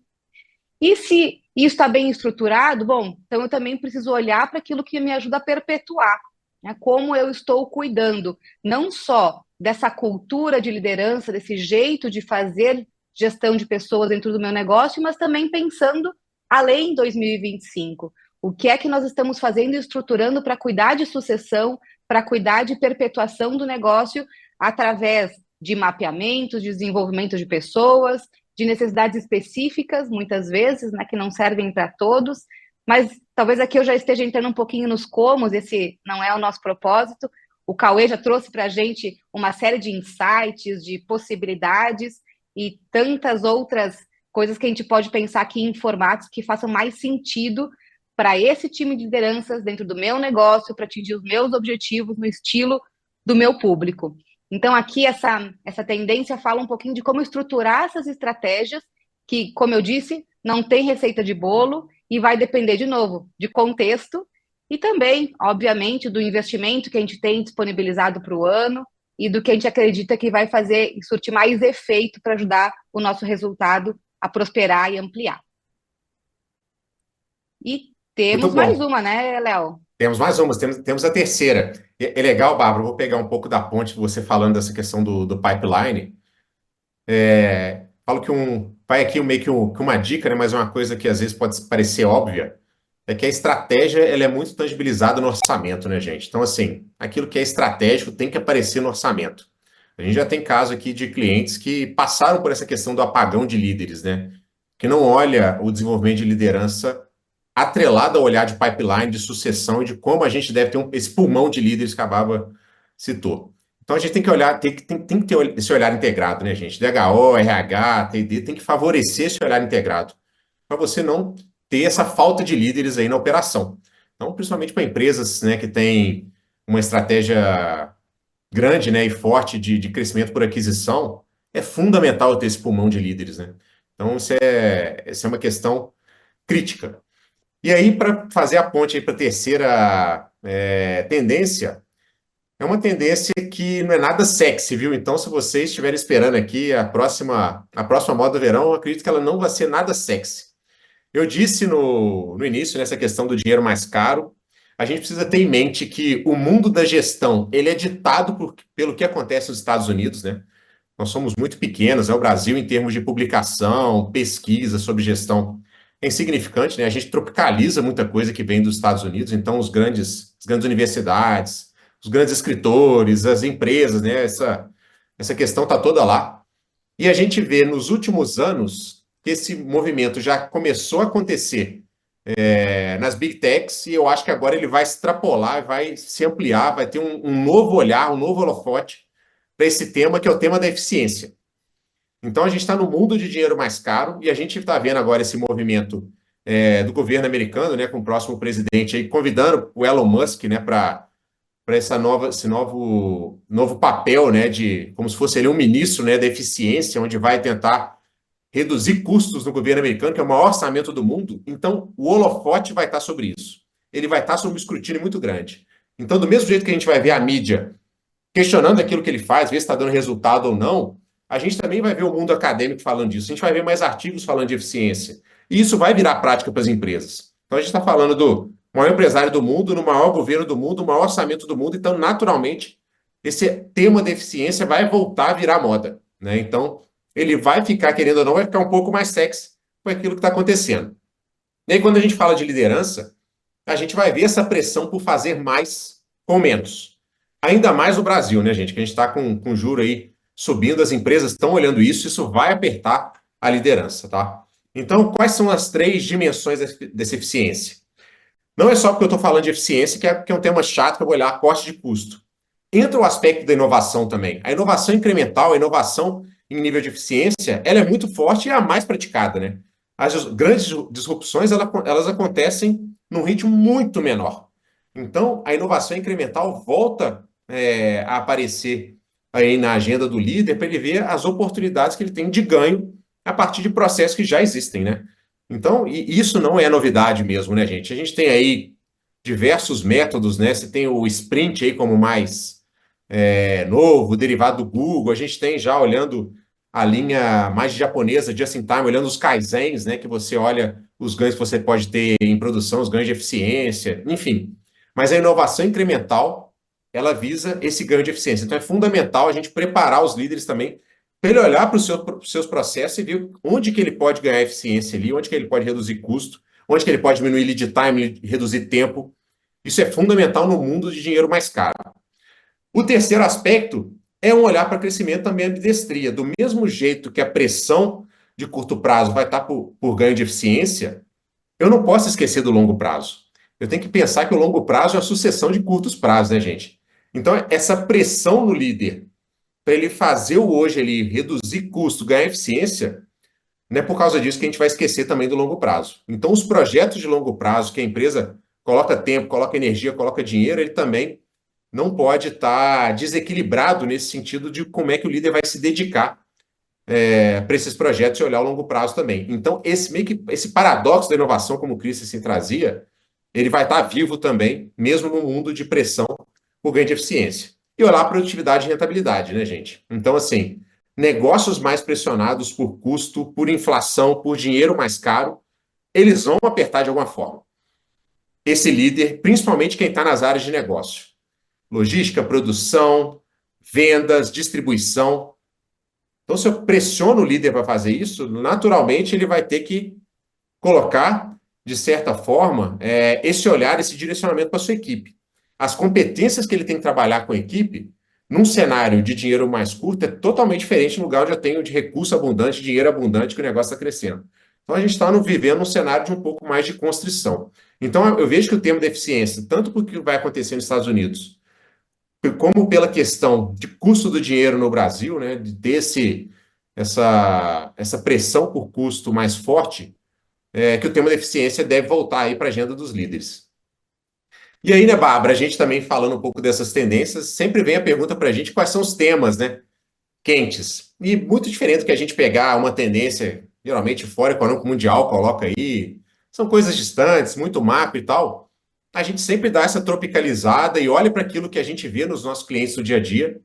E se isso está bem estruturado, bom, então eu também preciso olhar para aquilo que me ajuda a perpetuar, né, como eu estou cuidando, não só dessa cultura de liderança, desse jeito de fazer gestão de pessoas dentro do meu negócio, mas também pensando além de 2025. O que é que nós estamos fazendo e estruturando para cuidar de sucessão, para cuidar de perpetuação do negócio através de mapeamento, de desenvolvimento de pessoas, de necessidades específicas, muitas vezes, né, que não servem para todos, mas talvez aqui eu já esteja entrando um pouquinho nos comos, esse não é o nosso propósito. O Cauê já trouxe para a gente uma série de insights, de possibilidades e tantas outras coisas que a gente pode pensar aqui em formatos que façam mais sentido para esse time de lideranças dentro do meu negócio, para atingir os meus objetivos no estilo do meu público. Então, aqui, essa tendência fala um pouquinho de como estruturar essas estratégias, que, como eu disse, não tem receita de bolo e vai depender, de novo, de contexto e também, obviamente, do investimento que a gente tem disponibilizado para o ano e do que a gente acredita que vai fazer e surtir mais efeito para ajudar o nosso resultado a prosperar e ampliar. E temos mais uma, né, Léo? Temos mais uma, temos a terceira. É legal, Bárbara, eu vou pegar um pouco da ponte de você falando dessa questão do pipeline. Falo que vai aqui meio que uma dica, né, mas é uma coisa que às vezes pode parecer óbvia, é que a estratégia ela é muito tangibilizada no orçamento, né, gente? Então, assim, aquilo que é estratégico tem que aparecer no orçamento. A gente já tem caso aqui de clientes que passaram por essa questão do apagão de líderes, né? Que não olha o desenvolvimento de liderança atrelado ao olhar de pipeline, de sucessão e de como a gente deve ter esse pulmão de líderes que a Bárbara citou. Então a gente tem que olhar, tem que ter esse olhar integrado, né, gente? DHO, RH, TD, tem que favorecer esse olhar integrado para você não ter essa falta de líderes aí na operação. Então, principalmente para empresas, né, que têm uma estratégia grande, né, e forte de crescimento por aquisição, é fundamental ter esse pulmão de líderes, né? Então, essa é uma questão crítica. E aí, para fazer a ponte para a terceira tendência, é uma tendência que não é nada sexy, viu? Então, se vocês estiverem esperando aqui a próxima moda do verão, eu acredito que ela não vai ser nada sexy. Eu disse no início, nessa questão do dinheiro mais caro, a gente precisa ter em mente que o mundo da gestão, ele é ditado pelo que acontece nos Estados Unidos, né? Nós somos muito pequenos, né? O Brasil, em termos de publicação, pesquisa sobre gestão, é insignificante, né? A gente tropicaliza muita coisa que vem dos Estados Unidos, então as grandes universidades, os grandes escritores, as empresas, né? Essa questão está toda lá. E a gente vê nos últimos anos que esse movimento já começou a acontecer nas Big Techs, e eu acho que agora ele vai extrapolar, vai se ampliar, vai ter um novo olhar, um novo holofote para esse tema, que é o tema da eficiência. Então, a gente está no mundo de dinheiro mais caro, e a gente está vendo agora esse movimento do governo americano, né, com o próximo presidente aí, convidando o Elon Musk, né, para esse novo papel, né, de como se fosse ele um ministro, né, da eficiência, onde vai tentar reduzir custos no governo americano, que é o maior orçamento do mundo. Então, o holofote vai estar sobre isso. Ele vai estar sob um escrutínio muito grande. Então, do mesmo jeito que a gente vai ver a mídia questionando aquilo que ele faz, ver se está dando resultado ou não, a gente também vai ver o mundo acadêmico falando disso. A gente vai ver mais artigos falando de eficiência. E isso vai virar prática para as empresas. Então, a gente está falando do maior empresário do mundo, no maior governo do mundo, o maior orçamento do mundo. Então, naturalmente, esse tema da eficiência vai voltar a virar moda, né? Então, ele vai ficar, querendo ou não, vai ficar um pouco mais sexy com aquilo que está acontecendo. E aí, quando a gente fala de liderança, a gente vai ver essa pressão por fazer mais com menos. Ainda mais no Brasil, né, gente? Que a gente está com juro aí subindo, as empresas estão olhando isso vai apertar a liderança, tá? Então, quais são as 3 dimensões dessa eficiência? Não é só porque eu estou falando de eficiência, que é um tema chato, que eu vou olhar corte de custo. Entra o aspecto da inovação também. A inovação incremental, a inovação em nível de eficiência, ela é muito forte e é a mais praticada, né? As grandes disrupções, elas acontecem num ritmo muito menor. Então, a inovação incremental volta a aparecer aí na agenda do líder para ele ver as oportunidades que ele tem de ganho a partir de processos que já existem, né? Então, e isso não é novidade mesmo, né, gente? A gente tem aí diversos métodos, né? Você tem o Sprint aí como mais novo, derivado do Google. A gente tem já olhando a linha mais japonesa, just in time, olhando os Kaizens, né? Que você olha os ganhos que você pode ter em produção, os ganhos de eficiência, enfim. Mas a inovação incremental, ela visa esse ganho de eficiência. Então, é fundamental a gente preparar os líderes também para ele olhar para os seus processos e ver onde que ele pode ganhar eficiência ali, onde que ele pode reduzir custo, onde que ele pode diminuir lead time, reduzir tempo. Isso é fundamental no mundo de dinheiro mais caro. O terceiro aspecto é um olhar para crescimento também ambidestria. Do mesmo jeito que a pressão de curto prazo vai estar por ganho de eficiência, eu não posso esquecer do longo prazo. Eu tenho que pensar que o longo prazo é a sucessão de curtos prazos, né, gente? Então, essa pressão no líder para ele fazer o hoje, ele reduzir custo, ganhar eficiência, não é por causa disso que a gente vai esquecer também do longo prazo. Então, os projetos de longo prazo, que a empresa coloca tempo, coloca energia, coloca dinheiro, ele também não pode estar desequilibrado nesse sentido de como é que o líder vai se dedicar para esses projetos e olhar o longo prazo também. Então, esse paradoxo da inovação, como o Christensen trazia, ele vai estar vivo também, mesmo no mundo de pressão por ganho de eficiência. E olhar a produtividade e rentabilidade, né, gente? Então, assim, negócios mais pressionados por custo, por inflação, por dinheiro mais caro, eles vão apertar de alguma forma. Esse líder, principalmente quem está nas áreas de negócio. Logística, produção, vendas, distribuição. Então, se eu pressiono o líder para fazer isso, naturalmente ele vai ter que colocar, de certa forma, esse olhar, esse direcionamento para a sua equipe. As competências que ele tem que trabalhar com a equipe num cenário de dinheiro mais curto, é totalmente diferente no lugar onde eu tenho de recurso abundante, dinheiro abundante, que o negócio está crescendo. Então, a gente está vivendo um cenário de um pouco mais de constrição. Então, eu vejo que o tema da eficiência, tanto porque vai acontecer nos Estados Unidos, como pela questão de custo do dinheiro no Brasil, né, de ter essa pressão por custo mais forte, que o tema da eficiência deve voltar aí para a agenda dos líderes. E aí, né, Bárbara, a gente também falando um pouco dessas tendências, sempre vem a pergunta para a gente quais são os temas, né, quentes. E muito diferente do que a gente pegar uma tendência, geralmente Fórum Econômico Mundial coloca aí, são coisas distantes, muito macro e tal. A gente sempre dá essa tropicalizada e olha para aquilo que a gente vê nos nossos clientes do dia a dia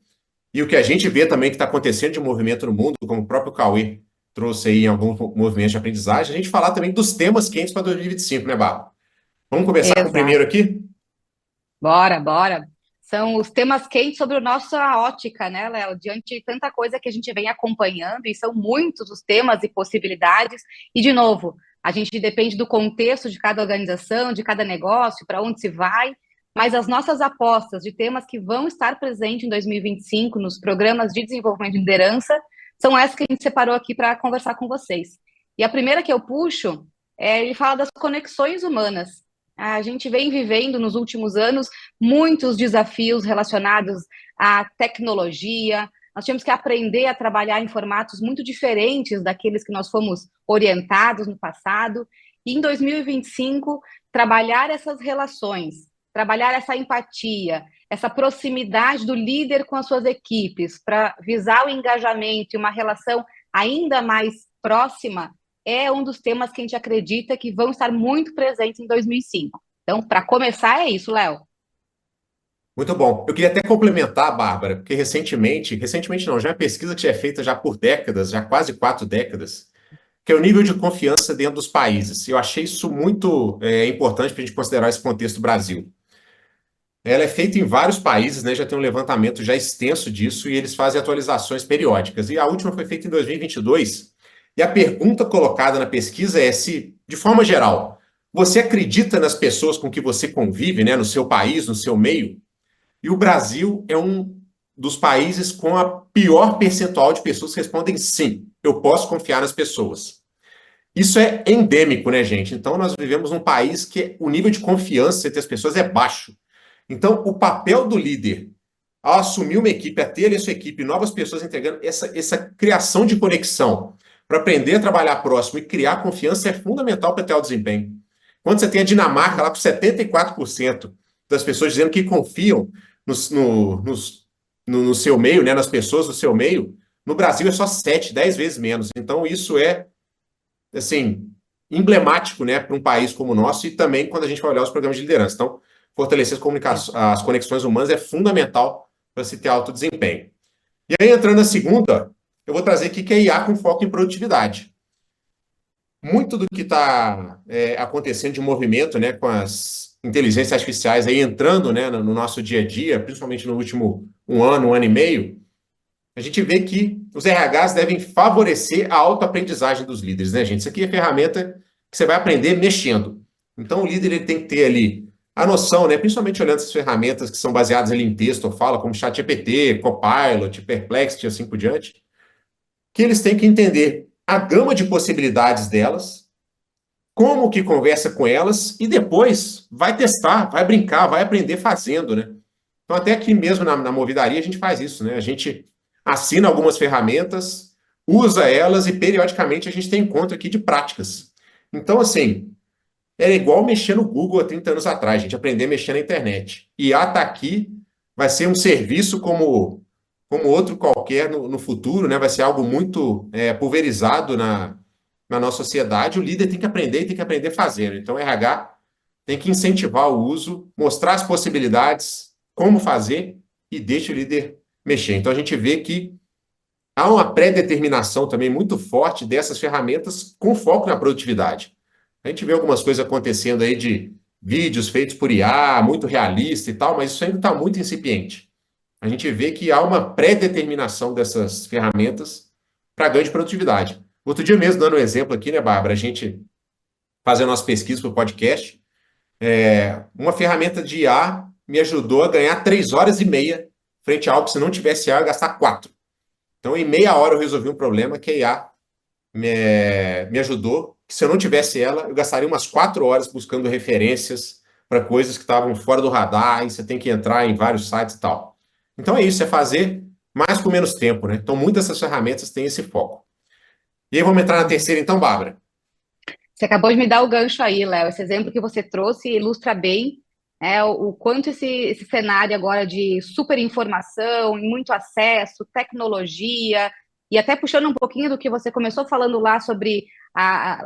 e o que a gente vê também que está acontecendo de movimento no mundo, como o próprio Cauê trouxe aí em alguns movimentos de aprendizagem, a gente falar também dos temas quentes para 2025, né, Bárbara? Vamos começar com o primeiro aqui? Bora, bora. São os temas quentes sobre a nossa ótica, né, Léo? Diante de tanta coisa que a gente vem acompanhando, e são muitos os temas e possibilidades. E, de novo, a gente depende do contexto de cada organização, de cada negócio, para onde se vai. Mas as nossas apostas de temas que vão estar presentes em 2025 nos programas de desenvolvimento de liderança são essas que a gente separou aqui para conversar com vocês. E a primeira que eu puxo, ele fala das conexões humanas. A gente vem vivendo nos últimos anos muitos desafios relacionados à tecnologia. Nós temos que aprender a trabalhar em formatos muito diferentes daqueles que nós fomos orientados no passado. E em 2025, trabalhar essas relações, trabalhar essa empatia, essa proximidade do líder com as suas equipes, para visar o engajamento e uma relação ainda mais próxima, é um dos temas que a gente acredita que vão estar muito presentes em 2005. Então, para começar, é isso, Léo. Muito bom. Eu queria até complementar, Bárbara, porque recentemente não, já é uma pesquisa que já é feita já por décadas, já quase 4 décadas, que é o nível de confiança dentro dos países. Eu achei isso muito importante para a gente considerar esse contexto do Brasil. Ela é feita em vários países, né? Já tem um levantamento já extenso disso e eles fazem atualizações periódicas. E a última foi feita em 2022. E a pergunta colocada na pesquisa é se, de forma geral, você acredita nas pessoas com que você convive, né, no seu país, no seu meio? E o Brasil é um dos países com a pior percentual de pessoas que respondem sim, eu posso confiar nas pessoas. Isso é endêmico, né, gente? Então, nós vivemos num país que o nível de confiança entre as pessoas é baixo. Então, o papel do líder, ao assumir uma equipe, a ter ali a sua equipe, novas pessoas entregando essa criação de conexão, para aprender a trabalhar próximo e criar confiança é fundamental para ter o desempenho. Quando você tem a Dinamarca lá com 74% das pessoas dizendo que confiam no seu meio, né, nas pessoas do seu meio, no Brasil é só 7, 10 vezes menos. Então isso é, assim, emblemático, né, para um país como o nosso e também quando a gente vai olhar os programas de liderança. Então, fortalecer as conexões humanas é fundamental para se ter alto desempenho. E aí, entrando na segunda, eu vou trazer aqui que é IA com foco em produtividade. Muito do que está acontecendo de movimento, né, com as inteligências artificiais aí entrando, né, no nosso dia a dia, principalmente no último um ano e meio, a gente vê que os RHs devem favorecer a autoaprendizagem dos líderes, né, gente? Isso aqui é ferramenta que você vai aprender mexendo. Então, o líder ele tem que ter ali a noção, né, principalmente olhando essas ferramentas que são baseadas ali em texto ou fala, como ChatGPT, Copilot, Perplexity e assim por diante, que eles têm que entender a gama de possibilidades delas, como que conversa com elas e depois vai testar, vai brincar, vai aprender fazendo, né? Então, até aqui mesmo na Movidaria a gente faz isso, né? A gente assina algumas ferramentas, usa elas e periodicamente a gente tem encontro aqui de práticas. Então, assim, era igual mexer no Google há 30 anos atrás, a gente aprender a mexer na internet. E a tá aqui vai ser um serviço como outro qualquer no futuro, né? Vai ser algo muito pulverizado na nossa sociedade. O líder tem que aprender e tem que aprender fazendo. Então, o RH tem que incentivar o uso, mostrar as possibilidades, como fazer e deixa o líder mexer. Então, a gente vê que há uma pré-determinação também muito forte dessas ferramentas com foco na produtividade. A gente vê algumas coisas acontecendo aí de vídeos feitos por IA, muito realista e tal, mas isso ainda está muito incipiente. A gente vê que há uma pré-determinação dessas ferramentas para ganho de produtividade. Outro dia mesmo, dando um exemplo aqui, né, Bárbara, a gente fazendo nossa pesquisa para o podcast, uma ferramenta de IA me ajudou a ganhar 3 horas e meia frente a algo que se não tivesse IA, eu ia gastar 4. Então, em meia hora eu resolvi um problema que a IA me ajudou, que se eu não tivesse ela, eu gastaria umas 4 horas buscando referências para coisas que estavam fora do radar, e você tem que entrar em vários sites e tal. Então é isso, é fazer mais com menos tempo, né? Então muitas dessas ferramentas têm esse foco. E aí vamos entrar na terceira então, Bárbara. Você acabou de me dar o gancho aí, Léo. Esse exemplo que você trouxe ilustra bem o quanto esse cenário agora de super informação, muito acesso, tecnologia, e até puxando um pouquinho do que você começou falando lá sobre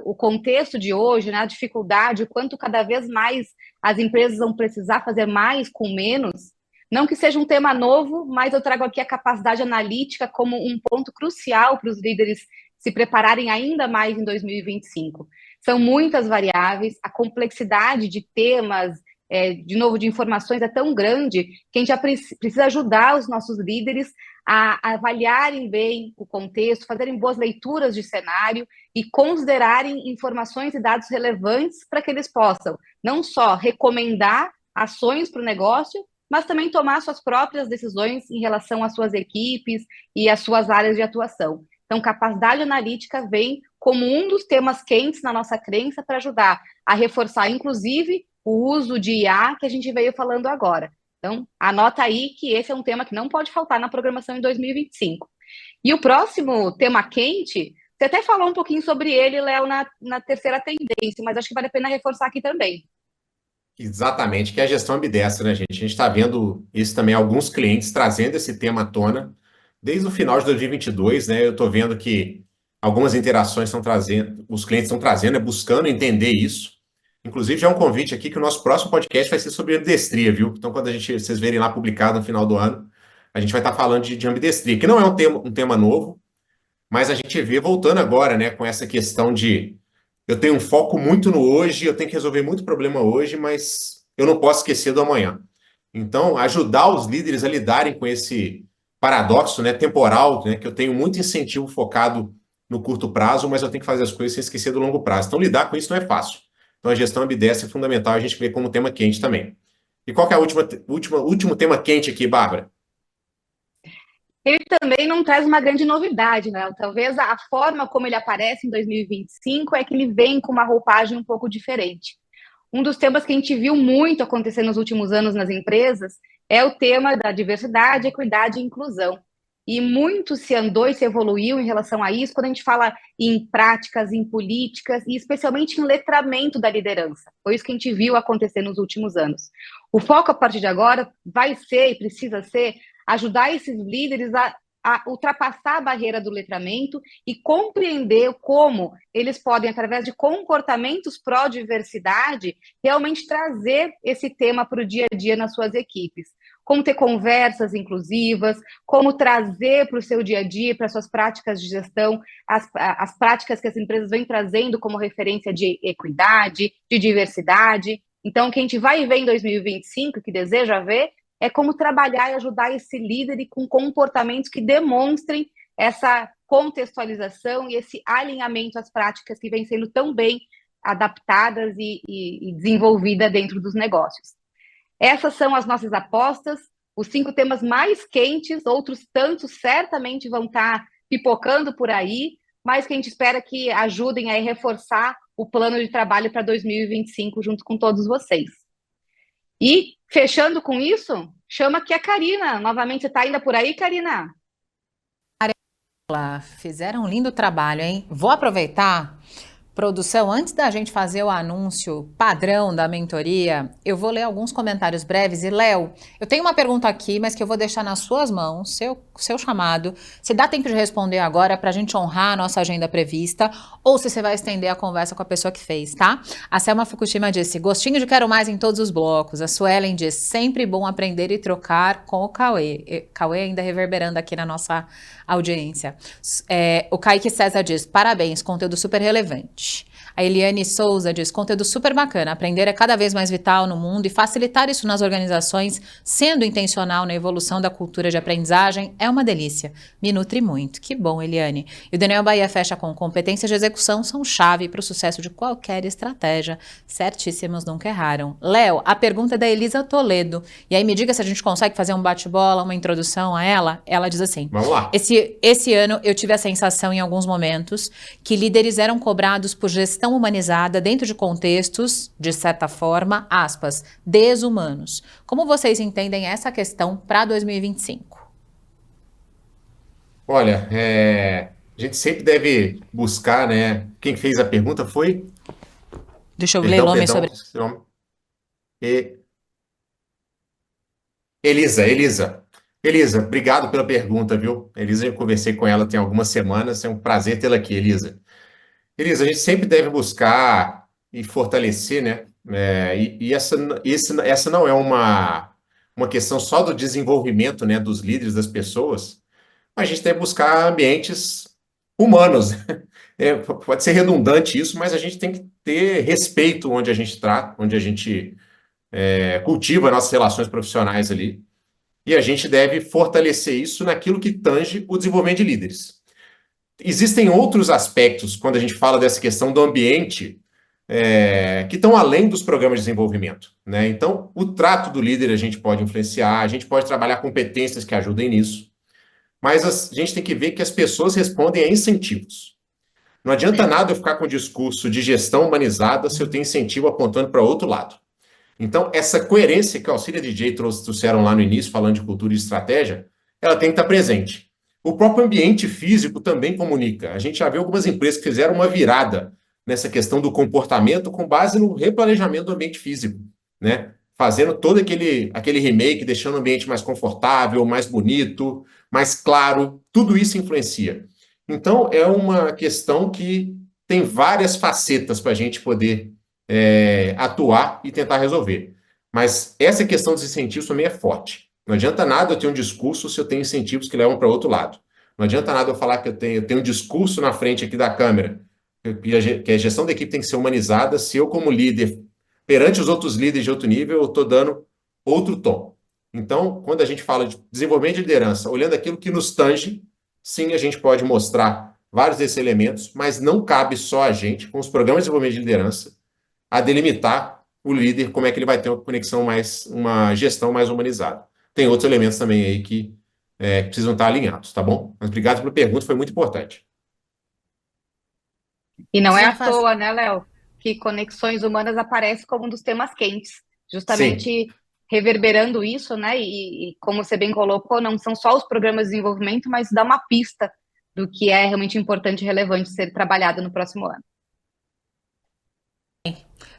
o contexto de hoje, né, a dificuldade, o quanto cada vez mais as empresas vão precisar fazer mais com menos. Não que seja um tema novo, mas eu trago aqui a capacidade analítica como um ponto crucial para os líderes se prepararem ainda mais em 2025. São muitas variáveis, a complexidade de temas, de novo, de informações é tão grande que a gente já precisa ajudar os nossos líderes a avaliarem bem o contexto, fazerem boas leituras de cenário e considerarem informações e dados relevantes para que eles possam não só recomendar ações para o negócio, mas também tomar suas próprias decisões em relação às suas equipes e às suas áreas de atuação. Então, capacidade analítica vem como um dos temas quentes na nossa crença para ajudar a reforçar, inclusive, o uso de IA que a gente veio falando agora. Então, anota aí que esse é um tema que não pode faltar na programação em 2025. E o próximo tema quente, você até falou um pouquinho sobre ele, Léo, na terceira tendência, mas acho que vale a pena reforçar aqui também. Exatamente, que é a gestão ambidestra, né, gente? A gente está vendo isso também, alguns clientes trazendo esse tema à tona desde o final de 2022, né? Eu estou vendo que algumas interações estão trazendo, os clientes estão trazendo, buscando entender isso. Inclusive, já é um convite aqui que o nosso próximo podcast vai ser sobre ambidestria, viu? Então, quando vocês verem lá publicado no final do ano, a gente vai estar falando de ambidestria, que não é um tema novo, mas a gente vê voltando agora, né, com essa questão de eu tenho um foco muito no hoje, eu tenho que resolver muito problema hoje, mas eu não posso esquecer do amanhã. Então, ajudar os líderes a lidarem com esse paradoxo, né, temporal, né, que eu tenho muito incentivo focado no curto prazo, mas eu tenho que fazer as coisas sem esquecer do longo prazo. Então, lidar com isso não é fácil. Então, a gestão ambidestra é fundamental, a gente vê como tema quente também. E qual que é o último tema quente aqui, Bárbara? Ele também não traz uma grande novidade, né? Talvez a forma como ele aparece em 2025 é que ele vem com uma roupagem um pouco diferente. Um dos temas que a gente viu muito acontecer nos últimos anos nas empresas é o tema da diversidade, equidade e inclusão. E muito se andou e se evoluiu em relação a isso quando a gente fala em práticas, em políticas e especialmente em letramento da liderança. Foi isso que a gente viu acontecer nos últimos anos. O foco a partir de agora vai ser e precisa ser ajudar esses líderes a ultrapassar a barreira do letramento e compreender como eles podem, através de comportamentos pró-diversidade, realmente trazer esse tema para o dia a dia nas suas equipes. Como ter conversas inclusivas, como trazer para o seu dia a dia, para suas práticas de gestão, as práticas que as empresas vêm trazendo como referência de equidade, de diversidade. Então, o que a gente vai ver em 2025, que deseja ver, é como trabalhar e ajudar esse líder com comportamentos que demonstrem essa contextualização e esse alinhamento às práticas que vêm sendo tão bem adaptadas e desenvolvidas dentro dos negócios. Essas são as nossas apostas, os 5 temas mais quentes, outros tantos certamente vão estar pipocando por aí, mas que a gente espera que ajudem a reforçar o plano de trabalho para 2025 junto com todos vocês. E, fechando com isso, chama aqui a Karina. Novamente, você está ainda por aí, Karina? Fizeram um lindo trabalho, hein? Vou aproveitar, produção, antes da gente fazer o anúncio padrão da mentoria, eu vou ler alguns comentários breves. E, Léo, eu tenho uma pergunta aqui, mas que eu vou deixar nas suas mãos, seu chamado. Se dá tempo de responder agora para a gente honrar a nossa agenda prevista, ou se você vai estender a conversa com a pessoa que fez, tá? A Selma Fukushima disse, gostinho de quero mais em todos os blocos. A Suelen diz, sempre bom aprender e trocar com o Cauê. Cauê ainda reverberando aqui na nossa audiência. O Kaique César diz, parabéns, conteúdo super relevante. A Eliane Souza diz, conteúdo super bacana, aprender é cada vez mais vital no mundo e facilitar isso nas organizações, sendo intencional na evolução da cultura de aprendizagem, é uma delícia. Me nutre muito. Que bom, Eliane. E o Daniel Bahia fecha com competências de execução são chave para o sucesso de qualquer estratégia. Certíssimos, nunca erraram. Léo, a pergunta é da Elisa Toledo. E aí me diga se a gente consegue fazer um bate-bola, uma introdução a ela. Ela diz assim, Vamos lá. Esse ano eu tive a sensação em alguns momentos que líderes eram cobrados por gestão humanizada dentro de contextos, de certa forma, aspas, desumanos. Como vocês entendem essa questão para 2025? Olha, a gente sempre deve buscar, né? Quem fez a pergunta foi? Deixa eu ler o nome Perdão, sobre... seu nome. Elisa. Elisa, obrigado pela pergunta, viu? Elisa, eu conversei com ela tem algumas semanas, é um prazer tê-la aqui, Elisa. Elisa, a gente sempre deve buscar e fortalecer, né? Essa não é uma questão só do desenvolvimento, né, dos líderes, das pessoas, mas a gente deve buscar ambientes humanos. Pode ser redundante isso, mas a gente tem que ter respeito onde a gente trata, onde a gente cultiva nossas relações profissionais ali. E a gente deve fortalecer isso naquilo que tange o desenvolvimento de líderes. Existem outros aspectos, quando a gente fala dessa questão do ambiente, que estão além dos programas de desenvolvimento, né? Então, o trato do líder a gente pode influenciar, a gente pode trabalhar competências que ajudem nisso, mas a gente tem que ver que as pessoas respondem a incentivos. Não adianta nada eu ficar com o discurso de gestão humanizada se eu tenho incentivo apontando para outro lado. Então, essa coerência que o Auxílio DJ trouxeram lá no início, falando de cultura e de estratégia, ela tem que estar presente. O próprio ambiente físico também comunica. A gente já viu algumas empresas que fizeram uma virada nessa questão do comportamento com base no replanejamento do ambiente físico, né? Fazendo todo aquele remake, deixando o ambiente mais confortável, mais bonito, mais claro. Tudo isso influencia. Então, é uma questão que tem várias facetas para a gente poder atuar e tentar resolver. Mas essa questão dos incentivos também é forte. Não adianta nada eu ter um discurso se eu tenho incentivos que levam para outro lado. Não adianta nada eu falar que eu tenho um discurso na frente aqui da câmera, que a gestão da equipe tem que ser humanizada, se eu, como líder, perante os outros líderes de outro nível, eu estou dando outro tom. Então, quando a gente fala de desenvolvimento de liderança, olhando aquilo que nos tange, sim, a gente pode mostrar vários desses elementos, mas não cabe só a gente, com os programas de desenvolvimento de liderança, a delimitar o líder, como é que ele vai ter uma gestão mais humanizada. Tem outros elementos também aí que precisam estar alinhados, tá bom? Mas obrigado pela pergunta, foi muito importante. E não é à toa, né, Léo, que conexões humanas aparece como um dos temas quentes, justamente reverberando isso, né? E como você bem colocou, não são só os programas de desenvolvimento, mas dá uma pista do que é realmente importante e relevante ser trabalhado no próximo ano.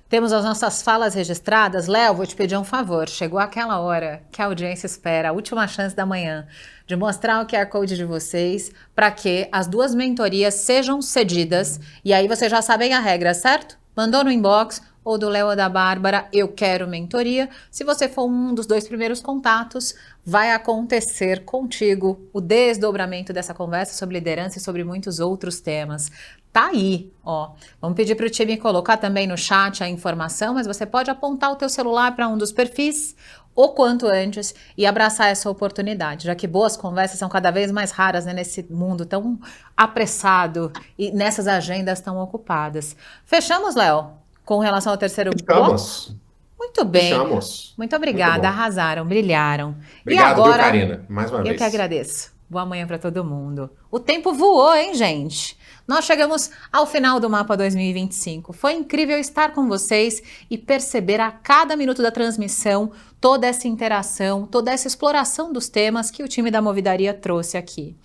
Temos as nossas falas registradas. Léo, vou te pedir um favor. Chegou aquela hora que a audiência espera, a última chance da manhã, de mostrar o QR Code de vocês para que as 2 mentorias sejam cedidas. E aí vocês já sabem a regra, certo? Mandou no inbox ou do Léo ou da Bárbara, eu quero mentoria. Se você for um dos 2 primeiros contatos, vai acontecer contigo o desdobramento dessa conversa sobre liderança e sobre muitos outros temas. Tá aí, ó. Vamos pedir para o time colocar também no chat a informação, mas você pode apontar o teu celular para um dos perfis o quanto antes e abraçar essa oportunidade, já que boas conversas são cada vez mais raras, né, nesse mundo tão apressado e nessas agendas tão ocupadas. Fechamos, Léo, com relação ao terceiro bloco? Muito bem. Fechamos. Muito obrigada, arrasaram, brilharam. Obrigado, e agora, Karina, mais uma vez. Eu que agradeço. Boa manhã para todo mundo. O tempo voou, hein, gente? Nós chegamos ao final do Mapa 2025. Foi incrível estar com vocês e perceber a cada minuto da transmissão toda essa interação, toda essa exploração dos temas que o time da Movidaria trouxe aqui.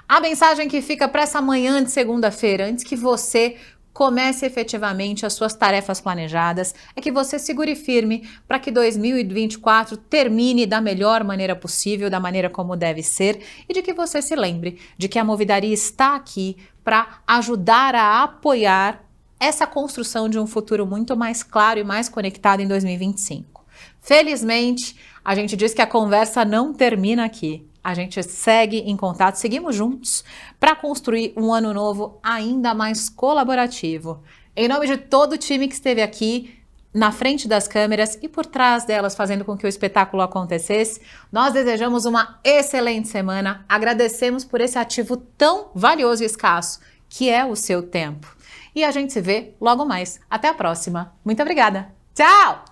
A mensagem que fica para essa manhã de segunda-feira, antes que você comece efetivamente as suas tarefas planejadas, é que você segure firme para que 2024 termine da melhor maneira possível, da maneira como deve ser, e de que você se lembre de que a Movidaria está aqui para ajudar a apoiar essa construção de um futuro muito mais claro e mais conectado em 2025. Felizmente, a gente diz que a conversa não termina aqui. A gente segue em contato, seguimos juntos para construir um ano novo ainda mais colaborativo. Em nome de todo o time que esteve aqui, na frente das câmeras e por trás delas, fazendo com que o espetáculo acontecesse, nós desejamos uma excelente semana, agradecemos por esse ativo tão valioso e escasso, que é o seu tempo. E a gente se vê logo mais. Até a próxima. Muito obrigada. Tchau!